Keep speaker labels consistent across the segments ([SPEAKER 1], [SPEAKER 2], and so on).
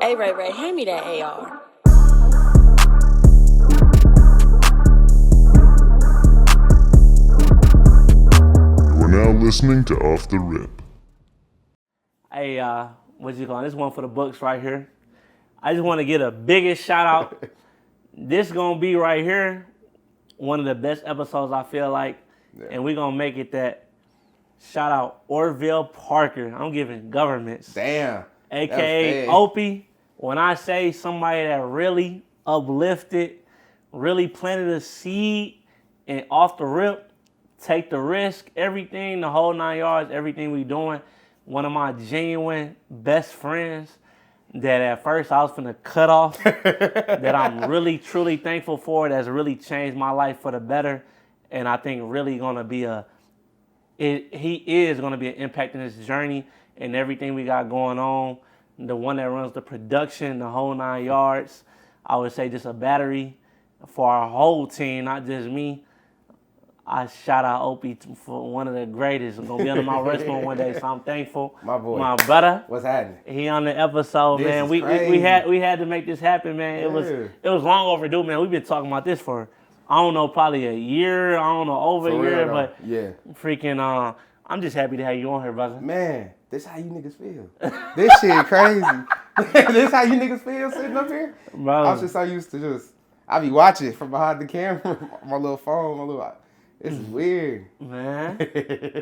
[SPEAKER 1] Hey, Ray, hand me that AR.
[SPEAKER 2] You are now listening to Off the Rip.
[SPEAKER 3] Hey, what you call it? This one for the books right here. I just want to get a biggest shout out. This gonna be right here one of the best episodes I feel like, and we gonna make it that. Shout out Orville Parker. I'm giving governments.
[SPEAKER 4] Damn.
[SPEAKER 3] AKA Opie. When I say somebody that really uplifted, really planted a seed, and off the rip, take the risk, everything, the whole 9 yards, everything we doing. One of my genuine best friends that at first I was finna cut off, that I'm really, truly thankful for, that's really changed my life for the better. And I think really gonna be he is gonna be an impact in this journey and everything we got going on. The one that runs the production, the whole 9 yards. I would say just a battery for our whole team, not just me. I shout out Opie for one of the greatest. I'm gonna be under my restaurant one day, so I'm thankful.
[SPEAKER 4] My boy.
[SPEAKER 3] My brother.
[SPEAKER 4] What's happening?
[SPEAKER 3] He on the episode,
[SPEAKER 4] This
[SPEAKER 3] man.
[SPEAKER 4] is
[SPEAKER 3] We
[SPEAKER 4] crazy.
[SPEAKER 3] had to make this happen, man.
[SPEAKER 4] Yeah.
[SPEAKER 3] It was long overdue, man. We've been talking about this for I don't know, probably a year. I don't know, over
[SPEAKER 4] For
[SPEAKER 3] a year,
[SPEAKER 4] real,
[SPEAKER 3] but
[SPEAKER 4] yeah.
[SPEAKER 3] freaking I'm just happy to have you on here, brother.
[SPEAKER 4] Man, this how you niggas feel. This shit crazy. This how you niggas feel sitting up here?
[SPEAKER 3] Bro.
[SPEAKER 4] I was just so used to I be watching from behind the camera, my little phone, this is weird.
[SPEAKER 3] Man,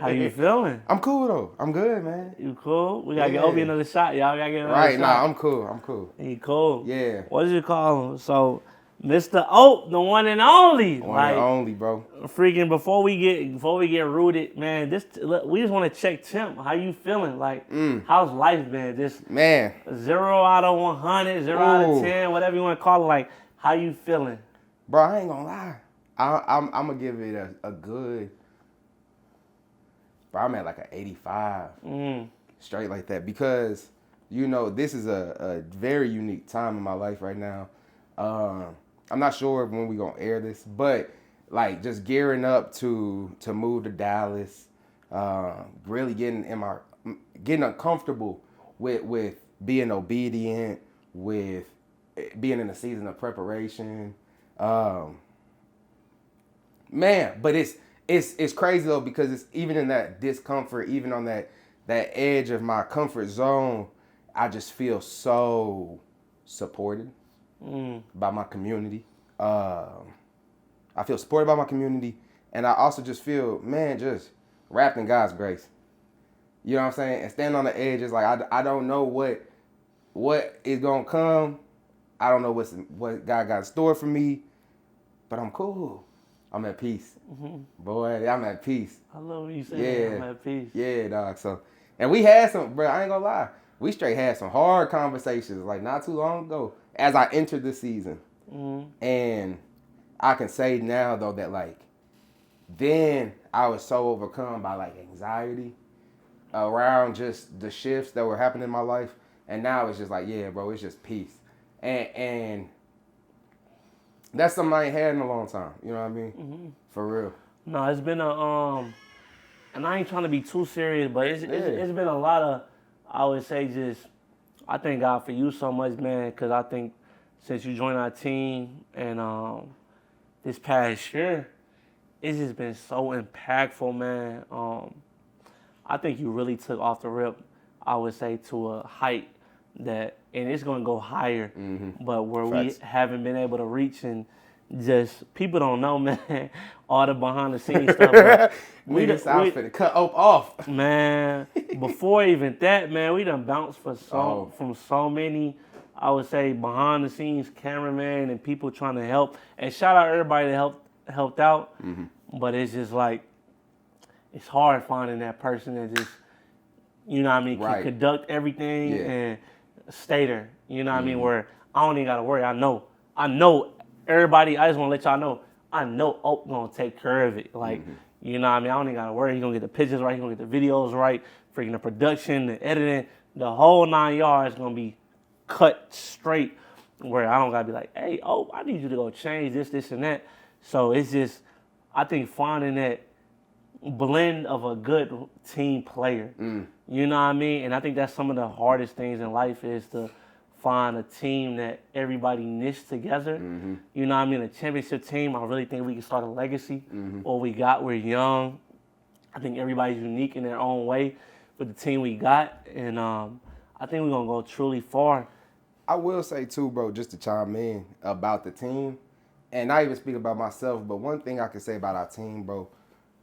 [SPEAKER 3] how you feeling?
[SPEAKER 4] I'm cool though. I'm good, man.
[SPEAKER 3] You cool? We gotta get
[SPEAKER 4] Yeah.
[SPEAKER 3] Opie another shot, y'all. We gotta get another
[SPEAKER 4] Right,
[SPEAKER 3] shot.
[SPEAKER 4] nah, I'm cool.
[SPEAKER 3] He cool.
[SPEAKER 4] Yeah.
[SPEAKER 3] What did you call him? So, Mr. Ope, the one and only.
[SPEAKER 4] One and only, bro.
[SPEAKER 3] Freaking before we get rooted, man. We just want to check temp. How you feeling? Like, how's life been? Just
[SPEAKER 4] Man.
[SPEAKER 3] 0 out of 100, 0 out of 10, whatever you want to call it. Like, how you feeling?
[SPEAKER 4] Bro, I ain't gonna lie. I'm gonna give it a good. Bro, I'm at like an 85. Straight like that because this is a very unique time in my life right now. I'm not sure when we gonna air this, but like just gearing up to move to Dallas, really getting uncomfortable with being obedient, with being in a season of preparation. Man, but it's crazy though because it's even in that discomfort, even on that edge of my comfort zone, I just feel so supported by my community. I feel supported by my community, and I also just feel, man, just wrapped in God's grace. You know what I'm saying? And standing on the edge is like I don't know what is gonna come. I don't know what God got in store for me, but I'm cool. I'm at peace. Boy, I'm at peace.
[SPEAKER 3] I love when you say that. I'm at peace.
[SPEAKER 4] Yeah, dog. So, and we had some, bro, I ain't gonna lie. We straight had some hard conversations, like not too long ago, as I entered the season. And I can say now, though, that like, then I was so overcome by like anxiety around just the shifts that were happening in my life. And now it's just like, yeah, bro, it's just peace. And that's something I ain't had in a long time. You know what I mean? For real.
[SPEAKER 3] No, it's been and I ain't trying to be too serious, but it's been a lot of, I would say just, I thank God for you so much, man, because I think since you joined our team and this past year, it's just been so impactful, man. I think you really took off the rip, I would say, to a height that, and it's going to go higher, but where
[SPEAKER 4] Facts.
[SPEAKER 3] we haven't been able to reach, and just, people don't know, man, all the behind the scenes stuff. But
[SPEAKER 4] We finna cut off.
[SPEAKER 3] Man, before even that, man, we done bounced from so many, I would say, behind the scenes cameramen and people trying to help. And shout out everybody that helped out. But it's just like, it's hard finding that person that just, you know what I mean, can conduct everything and stay there. You know what I mean? Where I don't even gotta worry. I know everybody, I just wanna let y'all know, I know Ope gonna take care of it. Like, you know what I mean? I don't even gotta worry. He's gonna get the pictures right, he's gonna get the videos right, freaking the production, the editing, the whole 9 yards gonna be cut straight where I don't gotta be like, hey, Ope, I need you to go change this, and that. So it's just, I think finding that blend of a good team player. You know what I mean? And I think that's some of the hardest things in life is to find a team that everybody niched together. You know what I mean? A championship team, I really think we can start a legacy. What we got, we're young. I think everybody's unique in their own way with the team we got. And I think we're going to go truly far.
[SPEAKER 4] I will say, too, bro, just to chime in about the team, and not even speak about myself, but one thing I can say about our team, bro,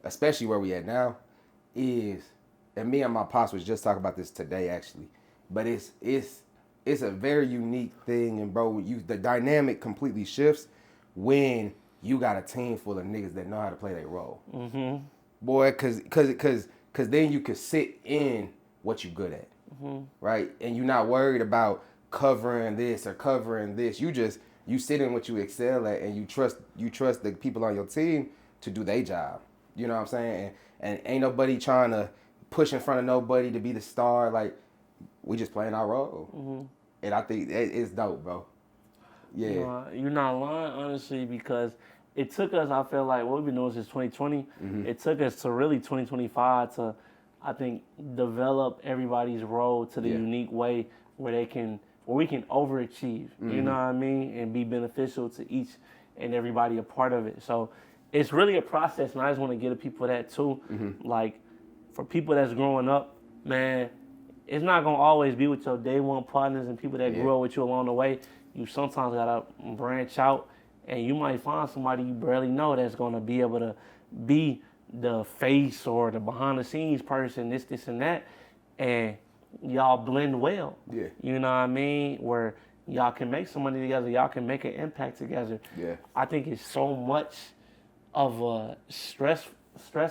[SPEAKER 4] especially where we at now, is, and me and my pops was just talking about this today, actually, but it's a very unique thing, and bro, the dynamic completely shifts when you got a team full of niggas that know how to play their role. Boy, cause then you could sit in what you good at, right? And you're not worried about covering this or covering this. You sit in what you excel at, and you trust the people on your team to do their job. You know what I'm saying? And ain't nobody trying to push in front of nobody to be the star. Like, we just playing our role. And I think it's dope, bro. Yeah.
[SPEAKER 3] You're not lying, honestly, because it took us, I feel like, what we've been doing since 2020, it took us to really 2025 to, I think, develop everybody's role to the unique way where we can overachieve, you know what I mean, and be beneficial to each and everybody a part of it. So it's really a process, and I just want to give the people that too. Like, for people that's growing up, man, it's not going to always be with your day one partners and people that grew up with you along the way. You sometimes got to branch out, and you might find somebody you barely know that's going to be able to be the face or the behind-the-scenes person, this, and that, and y'all blend well.
[SPEAKER 4] Yeah.
[SPEAKER 3] You know what I mean? Where y'all can make some money together, y'all can make an impact together.
[SPEAKER 4] Yeah.
[SPEAKER 3] I think it's so much of a stress,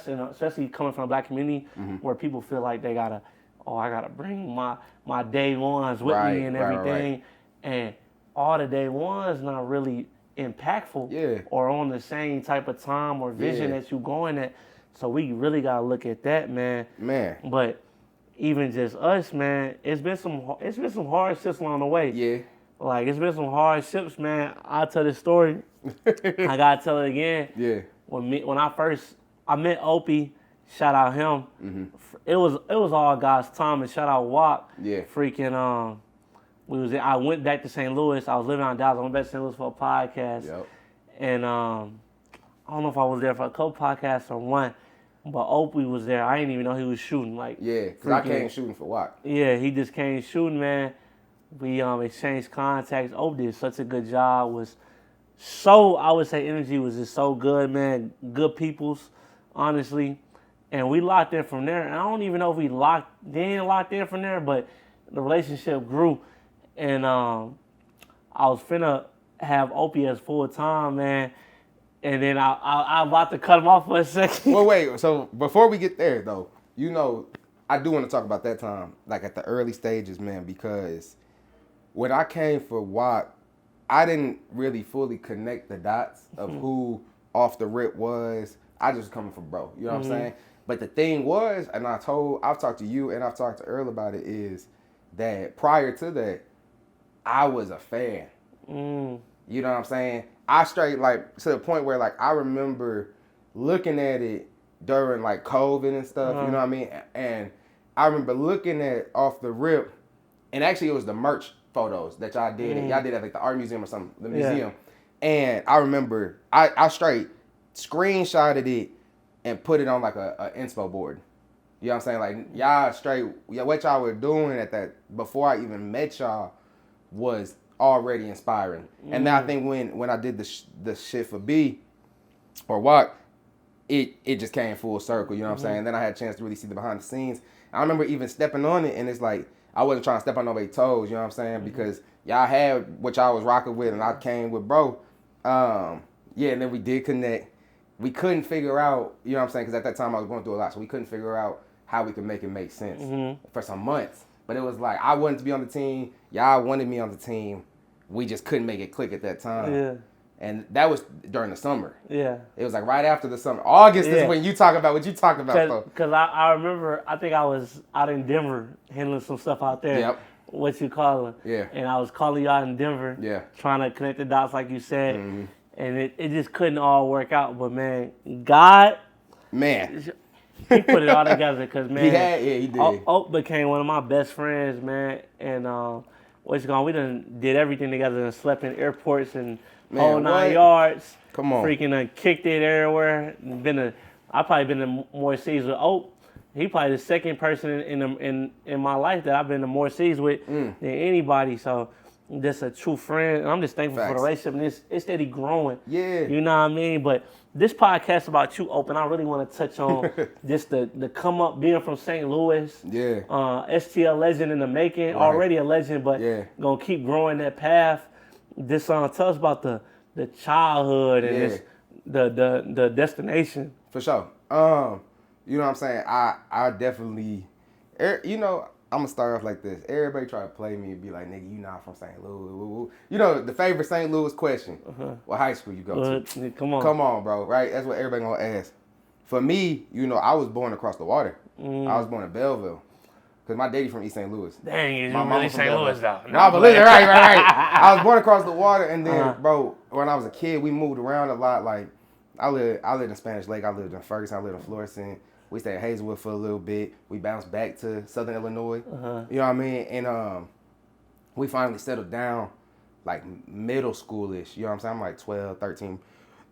[SPEAKER 3] and especially coming from a black community where people feel like they gotta, I gotta bring my day ones with me and everything.
[SPEAKER 4] Right.
[SPEAKER 3] And all the day ones not really impactful or on the same type of time or vision that you going at. So we really gotta look at that, man. But even just us, man, it's been some hardships along the way.
[SPEAKER 4] Yeah.
[SPEAKER 3] Like, it's been some hardships, man. I'll tell this story. I gotta tell it again.
[SPEAKER 4] Yeah.
[SPEAKER 3] When I met Opie, shout out him. It was all God's time, and shout out Wop.
[SPEAKER 4] Yeah.
[SPEAKER 3] Freaking I went back to St. Louis. I was living out in Dallas. I went back to St. Louis for a podcast.
[SPEAKER 4] Yep.
[SPEAKER 3] And I don't know if I was there for a couple podcasts or one, but Opie was there. I didn't even know he was shooting. Like,
[SPEAKER 4] because I came shooting for Watt.
[SPEAKER 3] Yeah, he just came shooting, man. We exchanged contacts. Opie did such a good job. I would say energy was just so good, man. Good peoples, honestly. And we locked in from there. And I don't even know if we locked in from there, but the relationship grew. And I was finna have Opie as full time, man. And then I'm about to cut him off for a second.
[SPEAKER 4] Well, wait. So before we get there, though, I do want to talk about that time, like at the early stages, man, because when I came for Watt, I didn't really fully connect the dots of who Off the Rip was. I just was coming from bro. You know what I'm saying? But the thing was, and I've talked to you and I've talked to Earl about it, is that prior to that, I was a fan. You know what I'm saying? I straight, like, to the point where, like, I remember looking at it during, like, COVID and stuff, you know what I mean? And I remember looking at Off the Rip, and actually it was the merch photos that y'all did. And y'all did at, like, the art museum or something, the museum. And I remember, I straight screenshotted it and put it on, like, a inspo board. You know what I'm saying? Like, y'all straight, what y'all were doing at that, before I even met y'all, was already inspiring. And then I think when I did the shit for B or Watt, it just came full circle, you know what I'm saying? And then I had a chance to really see the behind the scenes. I remember even stepping on it, and it's like, I wasn't trying to step on nobody's toes, you know what I'm saying? Because y'all had what y'all was rocking with, and I came with bro. And then we did connect. We couldn't figure out, you know what I'm saying? Because at that time I was going through a lot, so we couldn't figure out how we could make it make sense for some months. But it was like, I wanted to be on the team. Y'all wanted me on the team. We just couldn't make it click at that time.
[SPEAKER 3] Yeah.
[SPEAKER 4] And that was during the summer.
[SPEAKER 3] Yeah.
[SPEAKER 4] It was like right after the summer. August is when you talk about what you talking about.
[SPEAKER 3] Because I remember, I think I was out in Denver handling some stuff out there.
[SPEAKER 4] Yep.
[SPEAKER 3] What you call it.
[SPEAKER 4] Yeah.
[SPEAKER 3] And I was calling you out in Denver.
[SPEAKER 4] Yeah.
[SPEAKER 3] Trying to connect the dots like you said. And it just couldn't all work out. But, man, God.
[SPEAKER 4] Man.
[SPEAKER 3] He put it all together because, man.
[SPEAKER 4] He did.
[SPEAKER 3] Oak became one of my best friends, man. And we done did everything together and slept in airports and
[SPEAKER 4] Man,
[SPEAKER 3] whole 9
[SPEAKER 4] what?
[SPEAKER 3] yards.
[SPEAKER 4] Come on.
[SPEAKER 3] Freaking kicked it everywhere. I probably been to more cities with Ope. He probably the second person in my life that I've been to more cities with than anybody. So just a true friend. And I'm just thankful for the
[SPEAKER 4] Facts.
[SPEAKER 3] relationship. And it's steady growing.
[SPEAKER 4] Yeah.
[SPEAKER 3] You know what I mean? But this podcast about you, Ope, and I really want to touch on just the come up, being from St. Louis.
[SPEAKER 4] Yeah.
[SPEAKER 3] STL legend in the making.
[SPEAKER 4] Right.
[SPEAKER 3] Already a legend, but
[SPEAKER 4] Yeah.
[SPEAKER 3] gonna keep growing that path. This tell us about the childhood and this, the destination.
[SPEAKER 4] For sure. You know what I'm saying? I definitely, you know, I'm gonna start off like this. Everybody try to play me and be like, nigga, you not from St. Louis. You know, the favorite St. Louis question. What high school you go to?
[SPEAKER 3] Come on.
[SPEAKER 4] Come on, bro, right? That's what everybody gonna ask. For me, you know, I was born across the water. I was born in Belleville. Cause my daddy from East St. Louis.
[SPEAKER 3] Dang, you
[SPEAKER 4] My
[SPEAKER 3] really
[SPEAKER 4] mama from
[SPEAKER 3] St. Louis
[SPEAKER 4] Belleville.
[SPEAKER 3] though.
[SPEAKER 4] No, but listen, right. I was born across the water, and then, bro, when I was a kid, we moved around a lot. Like, I lived in Spanish Lake. I lived in Ferguson. I lived in Florissant. We stayed in Hazelwood for a little bit. We bounced back to Southern Illinois. You know what I mean? And we finally settled down, like middle schoolish. You know what I'm saying? I'm like 12, 13,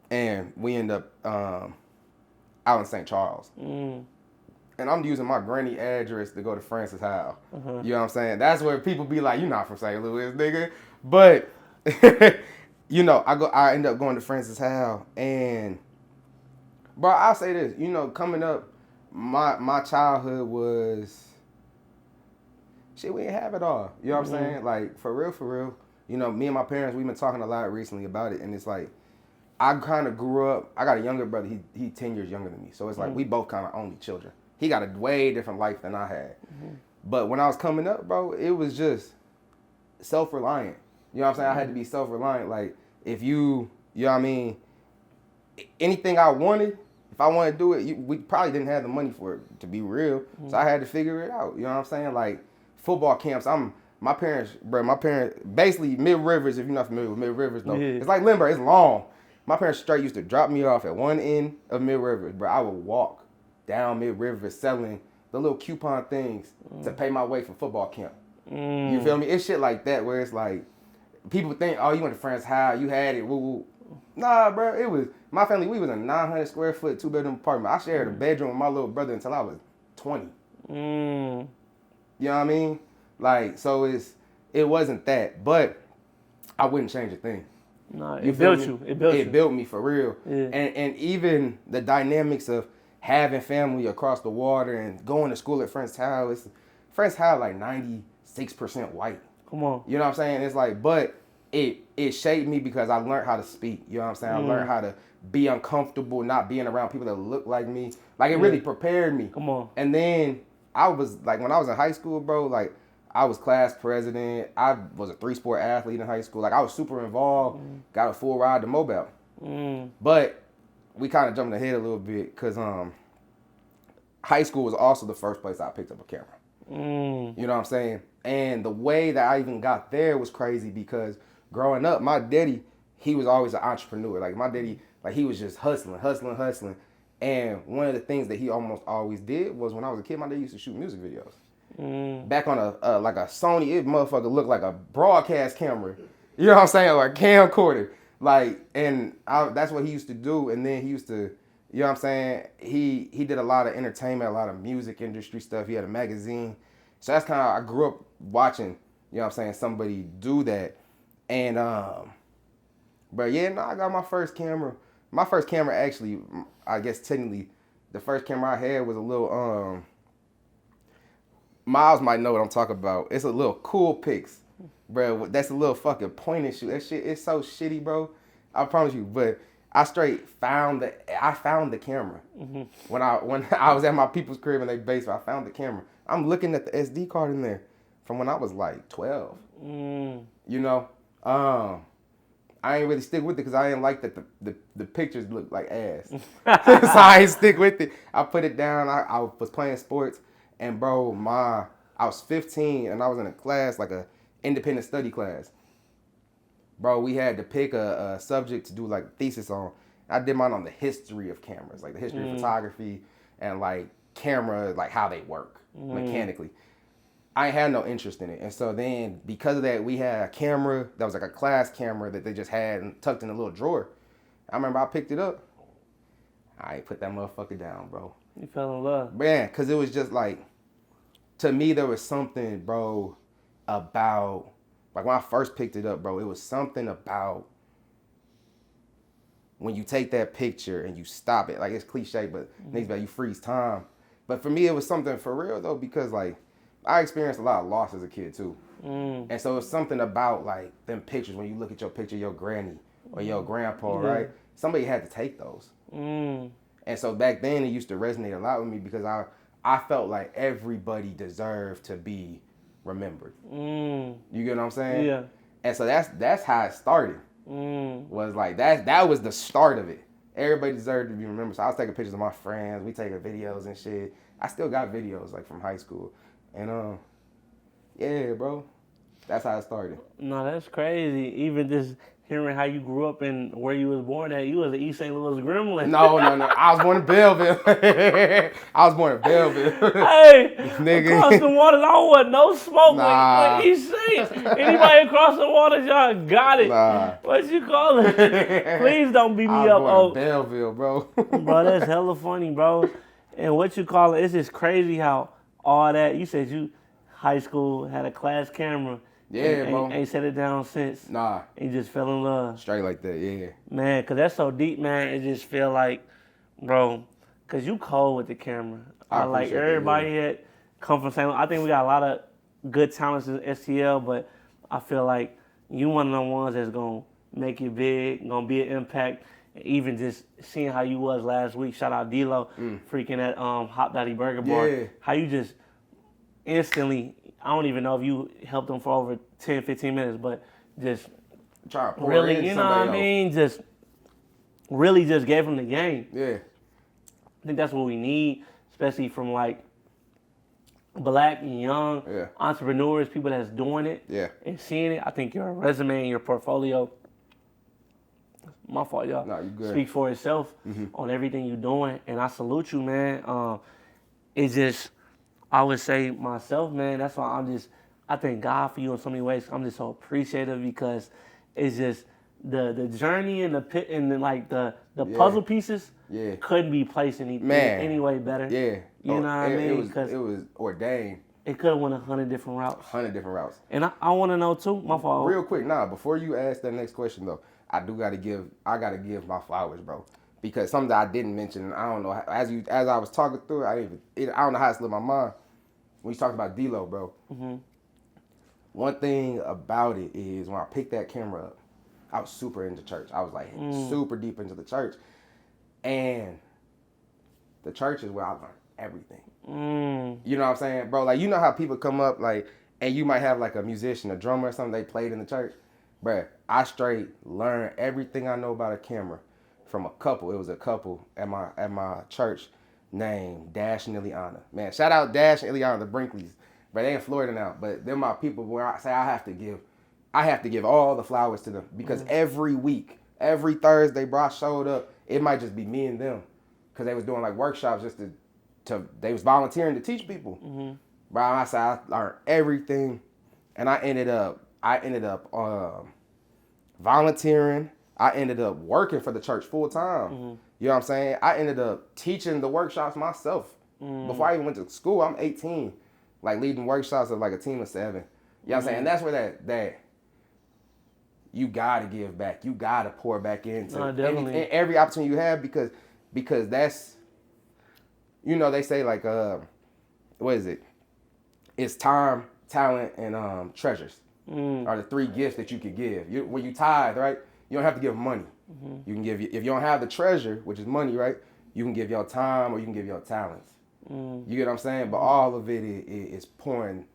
[SPEAKER 4] and we end up out in St. Charles. And I'm using my granny address to go to Francis Howell. You know what I'm saying? That's where people be like, "You not from St. Louis, nigga." But you know, I end up going to Francis Howell, and bro, I'll say this. You know, coming up, my childhood was shit. We didn't have it all. You know what I'm saying? Like for real. You know, me and my parents, we've been talking a lot recently about it, and it's like I kind of grew up. I got a younger brother. He 10 years younger than me, so it's like we both kind of only children. He got a way different life than I had. But when I was coming up, bro, it was just self-reliant. You know what I'm saying? I had to be self-reliant. Like, if you know what I mean, anything I wanted, if I wanted to do it, we probably didn't have the money for it, to be real. So I had to figure it out. You know what I'm saying? Like, football camps, my parents, basically Mid Rivers, if you're not familiar with Mid Rivers, though, it's like Lindbergh, it's long. My parents straight used to drop me off at one end of Mid Rivers, bro. I would walk down Mid Rivers selling the little coupon things to pay my way for football camp. You feel me? It's shit like that where it's like, people think, oh, you went to Friends High, you had it, woo. Nah, bro, it was, my family, we was in a 900 square foot, 2-bedroom apartment. I shared a bedroom with my little brother until I was 20. You know what I mean? Like, so it wasn't that, but I wouldn't change a thing.
[SPEAKER 3] No, it built you. It
[SPEAKER 4] built me for real.
[SPEAKER 3] Yeah.
[SPEAKER 4] And even the dynamics of having family across the water and going to school at Friends Howell, Friends Howell like 96% white.
[SPEAKER 3] Come on.
[SPEAKER 4] You know what I'm saying? It's like, but it shaped me because I learned how to speak. You know what I'm saying? I learned how to be uncomfortable, not being around people that look like me. Like, it really prepared me.
[SPEAKER 3] Come on.
[SPEAKER 4] And then I was, like, when I was in high school, bro, like, I was class president. I was a 3-sport athlete in high school. Like, I was super involved. Got a full ride to Mobile. But we kind of jumped ahead a little bit because high school was also the first place I picked up a camera. You know what I'm saying? And the way that I even got there was crazy because growing up, my daddy, he was always an entrepreneur. Like, my daddy, like, he was just hustling. And one of the things that he almost always did was when I was a kid, my daddy used to shoot music videos. Back on a like a Sony, it motherfucker looked like a broadcast camera. You know what I'm saying? Or a camcorder. Like, and that's what he used to do. And then he used to, you know what I'm saying? He did a lot of entertainment, a lot of music industry stuff. He had a magazine. So that's kind of, I grew up watching, you know what I'm saying, somebody do that. And, but yeah, no, I got my first camera. My first camera actually, I guess technically, the first camera I had was a little, Miles might know what I'm talking about. It's a little Cool Pix, bro. That's a little fucking point and shoot. That shit is so shitty, bro. I promise you. But I straight found the camera. When I was at my people's crib in their basement, I found the camera. I'm looking at the SD card in there from when I was like 12. You know, I ain't really stick with it because I didn't like that the pictures looked like ass. So I ain't stick with it. I put it down. I was playing sports. And bro, I was 15 and I was in a class, like a independent study class. Bro, we had to pick a subject to do like a thesis on. I did mine on the history of cameras, like the history of photography and like camera, like how they work mechanically. I ain't had no interest in it. And so then because of that, we had a camera that was like a class camera that they just had and tucked in a little drawer. I remember I picked it up. I ain't put that motherfucker down, bro.
[SPEAKER 3] You fell in love.
[SPEAKER 4] Man, because it was just like, to me, there was something, bro, about, like when I first picked it up, bro, it was something about when you take that picture and you stop it. Like, it's cliche, but niggas be like, you freeze time. But for me, it was something for real, though, because, like, I experienced a lot of loss as a kid, too. And so it's something about, like, them pictures, when you look at your picture of your granny or your grandpa, right? Somebody had to take those. And so back then, it used to resonate a lot with me because I felt like everybody deserved to be remembered. You get what I'm saying?
[SPEAKER 3] Yeah.
[SPEAKER 4] And so that's how it started. Was like that was the start of it. Everybody deserved to be remembered. So I was taking pictures of my friends. We taking videos and shit. I still got videos like from high school. And yeah, bro. That's how it started.
[SPEAKER 3] No, that's crazy. Even just hearing how you grew up and where you was born at, you was an East St. Louis gremlin.
[SPEAKER 4] No. I was born in Belleville.
[SPEAKER 3] Hey,
[SPEAKER 4] Nigga.
[SPEAKER 3] across the waters, I don't want no smoke
[SPEAKER 4] Nah.
[SPEAKER 3] with East St. Anybody across the waters, y'all got it.
[SPEAKER 4] Nah.
[SPEAKER 3] What you call it? Please don't beat me
[SPEAKER 4] I
[SPEAKER 3] up,
[SPEAKER 4] was born in Belleville, bro.
[SPEAKER 3] Bro, that's hella funny, bro. And what you call it, it's just crazy how all that, you said you, high school, had a class camera.
[SPEAKER 4] Yeah, bro.
[SPEAKER 3] Ain't set it down since.
[SPEAKER 4] Nah.
[SPEAKER 3] And you just fell in love.
[SPEAKER 4] Straight like that, yeah.
[SPEAKER 3] Man, because that's so deep, man. It just feel like, bro, because you cold with the camera.
[SPEAKER 4] I
[SPEAKER 3] like
[SPEAKER 4] appreciate that,
[SPEAKER 3] everybody that come from St. Louis. I think we got a lot of good talents in STL, but I feel like you one of the ones that's going to make it big, going to be an impact. Even just seeing how you was last week. Shout out D-Lo, freaking at Hot Dotty Burger Bar.
[SPEAKER 4] Yeah.
[SPEAKER 3] How you just instantly, I don't even know if you helped them for over 10, 15 minutes, but just
[SPEAKER 4] Try to pour
[SPEAKER 3] really,
[SPEAKER 4] in
[SPEAKER 3] you know what
[SPEAKER 4] somebody
[SPEAKER 3] I
[SPEAKER 4] else.
[SPEAKER 3] mean? Just really just gave them the game.
[SPEAKER 4] Yeah.
[SPEAKER 3] I think that's what we need, especially from like black and young entrepreneurs, people that's doing it and seeing it. I think your resume and your portfolio, my fault, y'all,
[SPEAKER 4] Nah, you good.
[SPEAKER 3] speak for itself on everything you're doing. And I salute you, man. It's just, I would say myself, man, that's why I thank God for you in so many ways. I'm just so appreciative because it's just the journey and the pit and the puzzle pieces couldn't be placed any way better.
[SPEAKER 4] Yeah.
[SPEAKER 3] You know what I mean?
[SPEAKER 4] It was ordained.
[SPEAKER 3] It could have went 100 different routes.
[SPEAKER 4] 100 different routes.
[SPEAKER 3] And I want to know too, my fault.
[SPEAKER 4] Real quick, before you ask that next question though, I gotta give my flowers, bro. Because something that I didn't mention, I don't know, as I was talking through it, I don't know how it slipped my mind. When you talked about D-Lo, bro. One thing about it is when I picked that camera up, I was super into church. I was like super deep into the church. And the church is where I learned everything. You know what I'm saying? Bro, like, you know how people come up, like, and you might have like a musician, a drummer or something, they played in the church? Bruh, I straight learned everything I know about a camera from a couple. It was a couple at my church named Dash and Ileana. Man, shout out Dash and Ileana, the Brinkleys. But they in Florida now. But they're my people where I say I have to give all the flowers to them. Because every week, every Thursday, bro, I showed up. It might just be me and them. Because they was doing like workshops just they was volunteering to teach people. Bro, I said I learned everything. And I ended up volunteering. I ended up working for the church full time. You know what I'm saying? I ended up teaching the workshops myself. Before I even went to school, I'm 18. Like leading workshops of like a team of 7. You know what I'm saying? And that's where that you gotta give back. You gotta pour back into every opportunity you have because that's, you know, they say like what is it? It's time, talent, and treasures are the 3 gifts that you could give. When you tithe, right? You don't have to give money. You can give, if you don't have the treasure, which is money, right? You can give your time or you can give your talents. You get what I'm saying? But all of it is pouring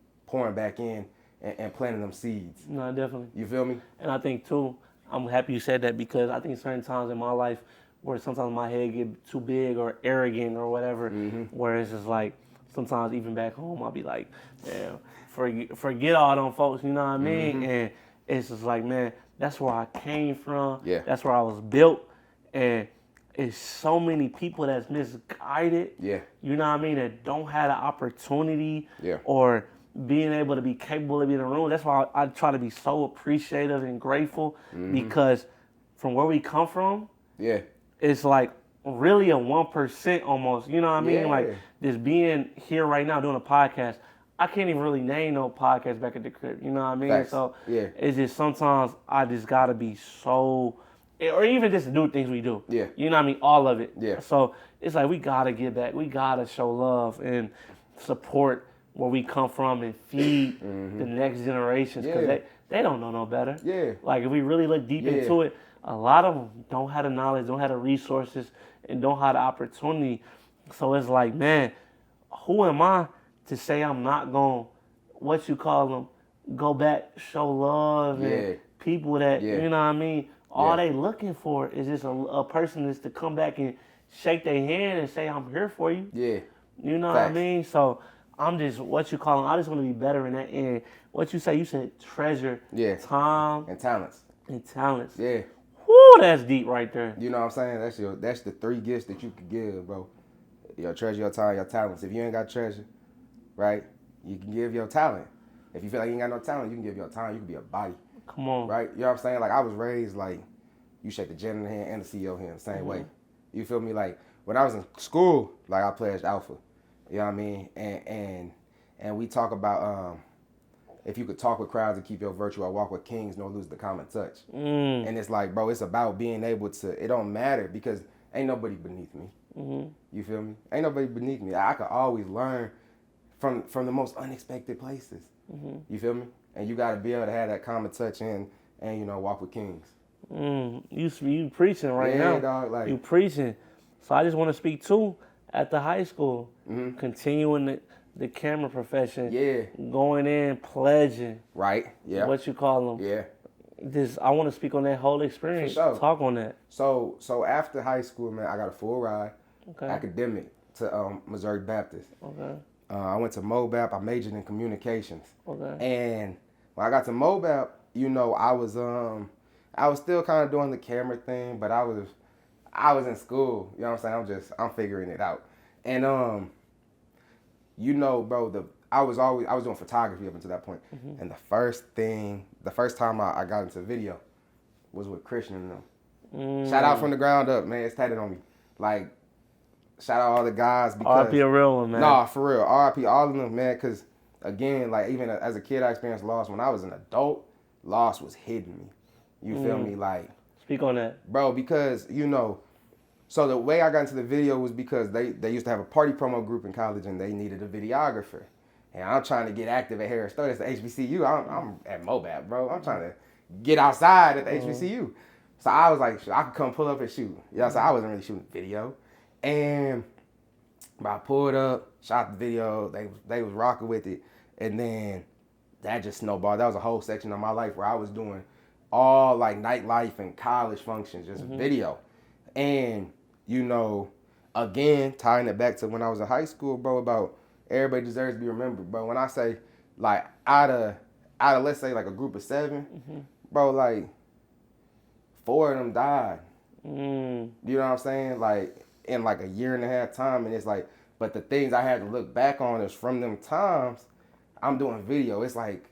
[SPEAKER 4] back in and planting them seeds. No, definitely. You feel me? And I think too, I'm happy you said that because I think certain times in my life where sometimes my head get too big or arrogant or whatever, where it's just like, sometimes even back home, I'll be like, yeah, forget all them folks, you know what I mean? And it's just like, man, that's where I came from. Yeah. That's where I was built. And it's so many people that's misguided. Yeah. You know what I mean? That don't have the opportunity. Yeah. Or
[SPEAKER 3] being able to be capable of being in a room. That's why I try to be so appreciative and grateful because from where we come from,
[SPEAKER 4] Yeah.
[SPEAKER 3] it's like really a 1% almost. You know what I mean?
[SPEAKER 4] Yeah.
[SPEAKER 3] Like just being here right now doing a podcast. I can't even really name no podcast back at the crib. You know what I mean?
[SPEAKER 4] Facts.
[SPEAKER 3] So
[SPEAKER 4] Yeah.
[SPEAKER 3] it's just sometimes I just gotta be so, or even just the new things we do.
[SPEAKER 4] Yeah.
[SPEAKER 3] You know what I mean? All of it.
[SPEAKER 4] Yeah.
[SPEAKER 3] So it's like we gotta get back. We gotta show love and support where we come from and feed the next generations because
[SPEAKER 4] Yeah.
[SPEAKER 3] they don't know no better.
[SPEAKER 4] Yeah.
[SPEAKER 3] Like if we really look deep
[SPEAKER 4] Yeah.
[SPEAKER 3] into it, a lot of them don't have the knowledge, don't have the resources, and don't have the opportunity. So it's like, man, who am I to say I'm not going, what you call them, go back, show love,
[SPEAKER 4] Yeah.
[SPEAKER 3] and people that,
[SPEAKER 4] Yeah.
[SPEAKER 3] you know what I mean? All
[SPEAKER 4] Yeah.
[SPEAKER 3] they looking for is just a person that's to come back and shake their hand and say, I'm here for you.
[SPEAKER 4] Yeah.
[SPEAKER 3] You know
[SPEAKER 4] Facts.
[SPEAKER 3] what I mean? So I'm just, what you call them, I just want to be better in that end. What you said treasure,
[SPEAKER 4] Yeah.
[SPEAKER 3] time,
[SPEAKER 4] And talents.
[SPEAKER 3] and talents.
[SPEAKER 4] Yeah.
[SPEAKER 3] Whoo, that's deep right there.
[SPEAKER 4] You know what I'm saying? That's the 3 gifts that you could give, bro. Your treasure, your time, your talents. If you ain't got treasure, right, you can give your talent. If you feel like you ain't got no talent, you can give your time. You can be a body,
[SPEAKER 3] Come on.
[SPEAKER 4] right? You know what I'm saying? Like, I was raised like, you shake the janitor hand and the CEO hand the same way. You feel me? Like, when I was in school, like, I pledged Alpha. You know what I mean? And we talk about if you could talk with crowds and keep your virtue or walk with kings, nor lose the common touch. And it's like, bro, it's about being able to, it don't matter because ain't nobody beneath me. You feel me? Ain't nobody beneath me. I could always learn from the most unexpected places. You feel me? And you got to be able to have that common touch and you know, walk with kings.
[SPEAKER 3] You preaching right
[SPEAKER 4] Yeah,
[SPEAKER 3] now.
[SPEAKER 4] dog, like-
[SPEAKER 3] you preaching. So I just want to speak too at the high school, continuing the camera profession.
[SPEAKER 4] Yeah.
[SPEAKER 3] Going in, pledging.
[SPEAKER 4] Right? Yeah.
[SPEAKER 3] What you call them.
[SPEAKER 4] Yeah.
[SPEAKER 3] I want to speak on that whole experience.
[SPEAKER 4] For sure.
[SPEAKER 3] Talk on that.
[SPEAKER 4] So after high school, man, I got a full ride,
[SPEAKER 3] Okay.
[SPEAKER 4] academic to Missouri Baptist.
[SPEAKER 3] Okay.
[SPEAKER 4] I went to MoBap. I majored in communications.
[SPEAKER 3] Okay.
[SPEAKER 4] And when I got to MoBap, you know, I was still kind of doing the camera thing, but I was in school. You know what I'm saying? I'm figuring it out. And you know, bro, I was doing photography up until that point. And the first time I got into video was with Christian and them. Shout out from the ground up, man. It's tatted on me. Like, shout out all the guys because
[SPEAKER 3] RP a real one, man.
[SPEAKER 4] Nah, for real. RP all of them, man, because again, like even as a kid I experienced loss. When I was an adult, loss was hitting me. You feel me? Like,
[SPEAKER 3] Speak on that.
[SPEAKER 4] bro, because you know, so the way I got into the video was because they used to have a party promo group in college and they needed a videographer. And I'm trying to get active at Harris Stowe. That's the HBCU. I'm at MoBap, bro. I'm trying to get outside at the HBCU. So I was like, I could come pull up and shoot. You know, so I wasn't really shooting video. And I pulled up, shot the video. They was rocking with it. And then that just snowballed. That was a whole section of my life where I was doing all like nightlife and college functions, just video. And, you know, again, tying it back to when I was in high school, bro, about everybody deserves to be remembered, bro. When I say, like, out of let's say, like, a group of 7, bro, like, 4 of them died. You know what I'm saying? Like, in, like, a year and a half time. And it's like, but the things I had to look back on is from them times, I'm doing video. It's like,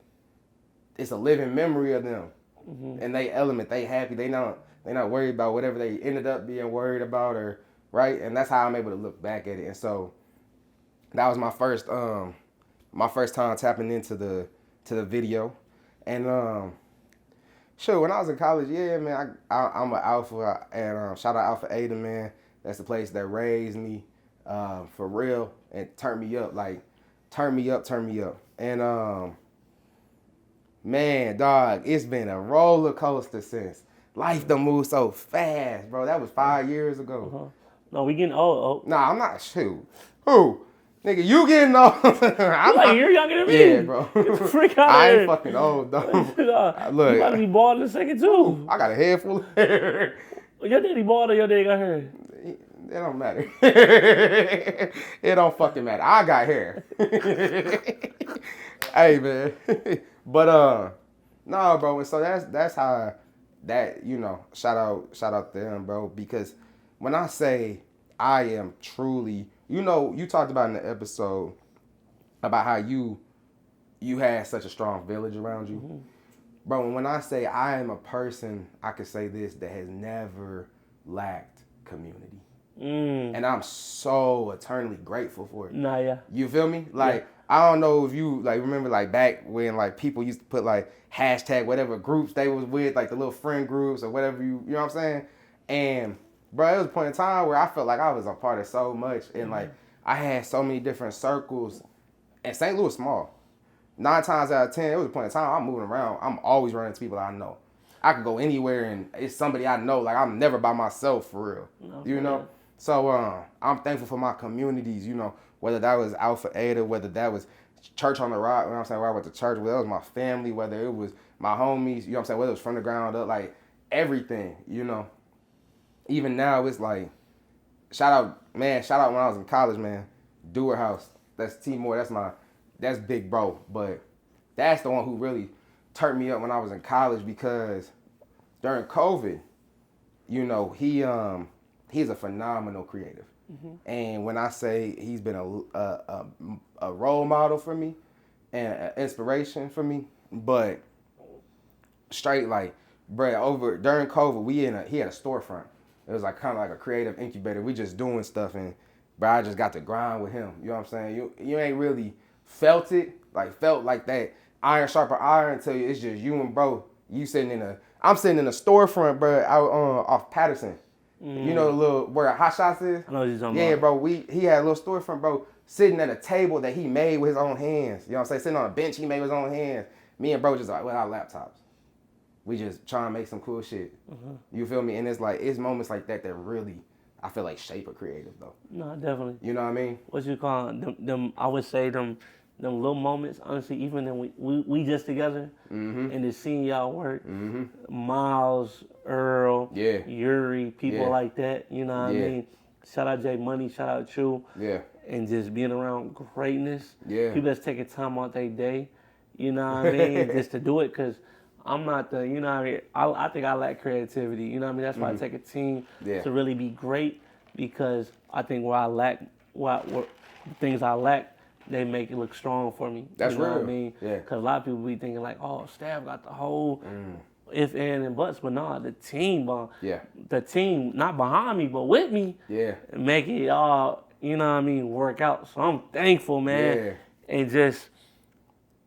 [SPEAKER 4] it's a living memory of them. And they element, they happy. They not worried about whatever they ended up being worried about or, right? And that's how I'm able to look back at it. And so that was my first time tapping into the video. And sure, when I was in college, yeah, man, I'm an alpha, and shout out Alpha Ada, man. That's the place that raised me for real and turned me up, like turn me up. And man, dog, it's been a roller coaster since. Life done moved so fast, bro. That was 5 years ago.
[SPEAKER 3] No, we getting old.
[SPEAKER 4] Nah, I'm not. Shoot. Who? Nigga, you getting old. I'm
[SPEAKER 3] Like,
[SPEAKER 4] not-
[SPEAKER 3] you're younger than me.
[SPEAKER 4] Yeah, bro.
[SPEAKER 3] Get the freak out
[SPEAKER 4] I
[SPEAKER 3] of
[SPEAKER 4] ain't
[SPEAKER 3] here.
[SPEAKER 4] fucking old, though.
[SPEAKER 3] You about to be bald in a second, too.
[SPEAKER 4] I got a head full of hair.
[SPEAKER 3] Your daddy bald or your daddy got hair?
[SPEAKER 4] It don't matter. It don't fucking matter. I got hair. Hey, man. But no, bro. And so that's how that, you know, shout out to them, bro. Because when I say I am truly, you know, you talked about in the episode about how you you had such a strong village around you.
[SPEAKER 3] Mm-hmm.
[SPEAKER 4] Bro, when I say I am a person, I could say this, that has never lacked community. And I'm so eternally grateful for it.
[SPEAKER 3] Nah, yeah.
[SPEAKER 4] You feel me? Like, I don't know if you, like, remember, like, back when, like, people used to put, like, hashtag whatever groups they was with, like, the little friend groups or whatever, you know what I'm saying? And, bro, there was a point in time where I felt like I was a part of so much. And, like, I had so many different circles. And St. Louis small. 9 times out of 10, it was a point in time I'm moving around. I'm always running into people I know. I could go anywhere and it's somebody I know. Like, I'm never by myself for real.
[SPEAKER 3] No,
[SPEAKER 4] you know? So I'm thankful for my communities, you know, whether that was Alpha Eta, whether that was Church on the Rock, you know what I'm saying, where I went to church, whether it was my family, whether it was my homies, you know what I'm saying, whether it was from the ground up, like everything, you know. Even now, it's like, shout out when I was in college, man, Dewar House. That's T Moore, that's big bro. But that's the one who really turned me up when I was in college because during COVID, you know, he's a phenomenal creative. And when I say he's been a role model for me and an inspiration for me, but straight like, bruh, during COVID, he had a storefront. It was like kind of like a creative incubator. We just doing stuff and, bruh, I just got to grind with him. You know what I'm saying? You ain't really felt like that iron sharper iron until it's just you and bro. I'm sitting in a storefront, bruh, out off Patterson. You know the little where Hot Shots is?
[SPEAKER 3] I know what you're talking
[SPEAKER 4] about. Yeah, bro. He had a little storefront, bro, sitting at a table that he made with his own hands. You know what I'm saying? Sitting on a bench he made with his own hands. Me and bro just like with our laptops. We just trying to make some cool shit. You feel me? And it's moments like that really, I feel like, shape a creative though.
[SPEAKER 3] No, definitely.
[SPEAKER 4] You know what I mean?
[SPEAKER 3] What you call them? I would say them little moments. Honestly, even then we just together and just seeing y'all work. Miles, Earl, Yuri, people like that. You know what I mean? Shout out J Money. Shout out True.
[SPEAKER 4] Yeah.
[SPEAKER 3] And just being around greatness.
[SPEAKER 4] Yeah.
[SPEAKER 3] People that's taking time out their day. You know what I mean? Just to do it because I'm not the, you know what I mean? I think I lack creativity. You know what I mean? That's why I take a team to really be great because I think what things I lack, they make it look strong for me.
[SPEAKER 4] That's
[SPEAKER 3] you know
[SPEAKER 4] real.
[SPEAKER 3] What I mean?
[SPEAKER 4] Yeah.
[SPEAKER 3] Because a lot of people be thinking like, oh, staff got the whole if, and buts, but nah, the team, the team, not behind me, but with me, make it all, you know what I mean, work out. So I'm thankful, man.
[SPEAKER 4] Yeah.
[SPEAKER 3] And just,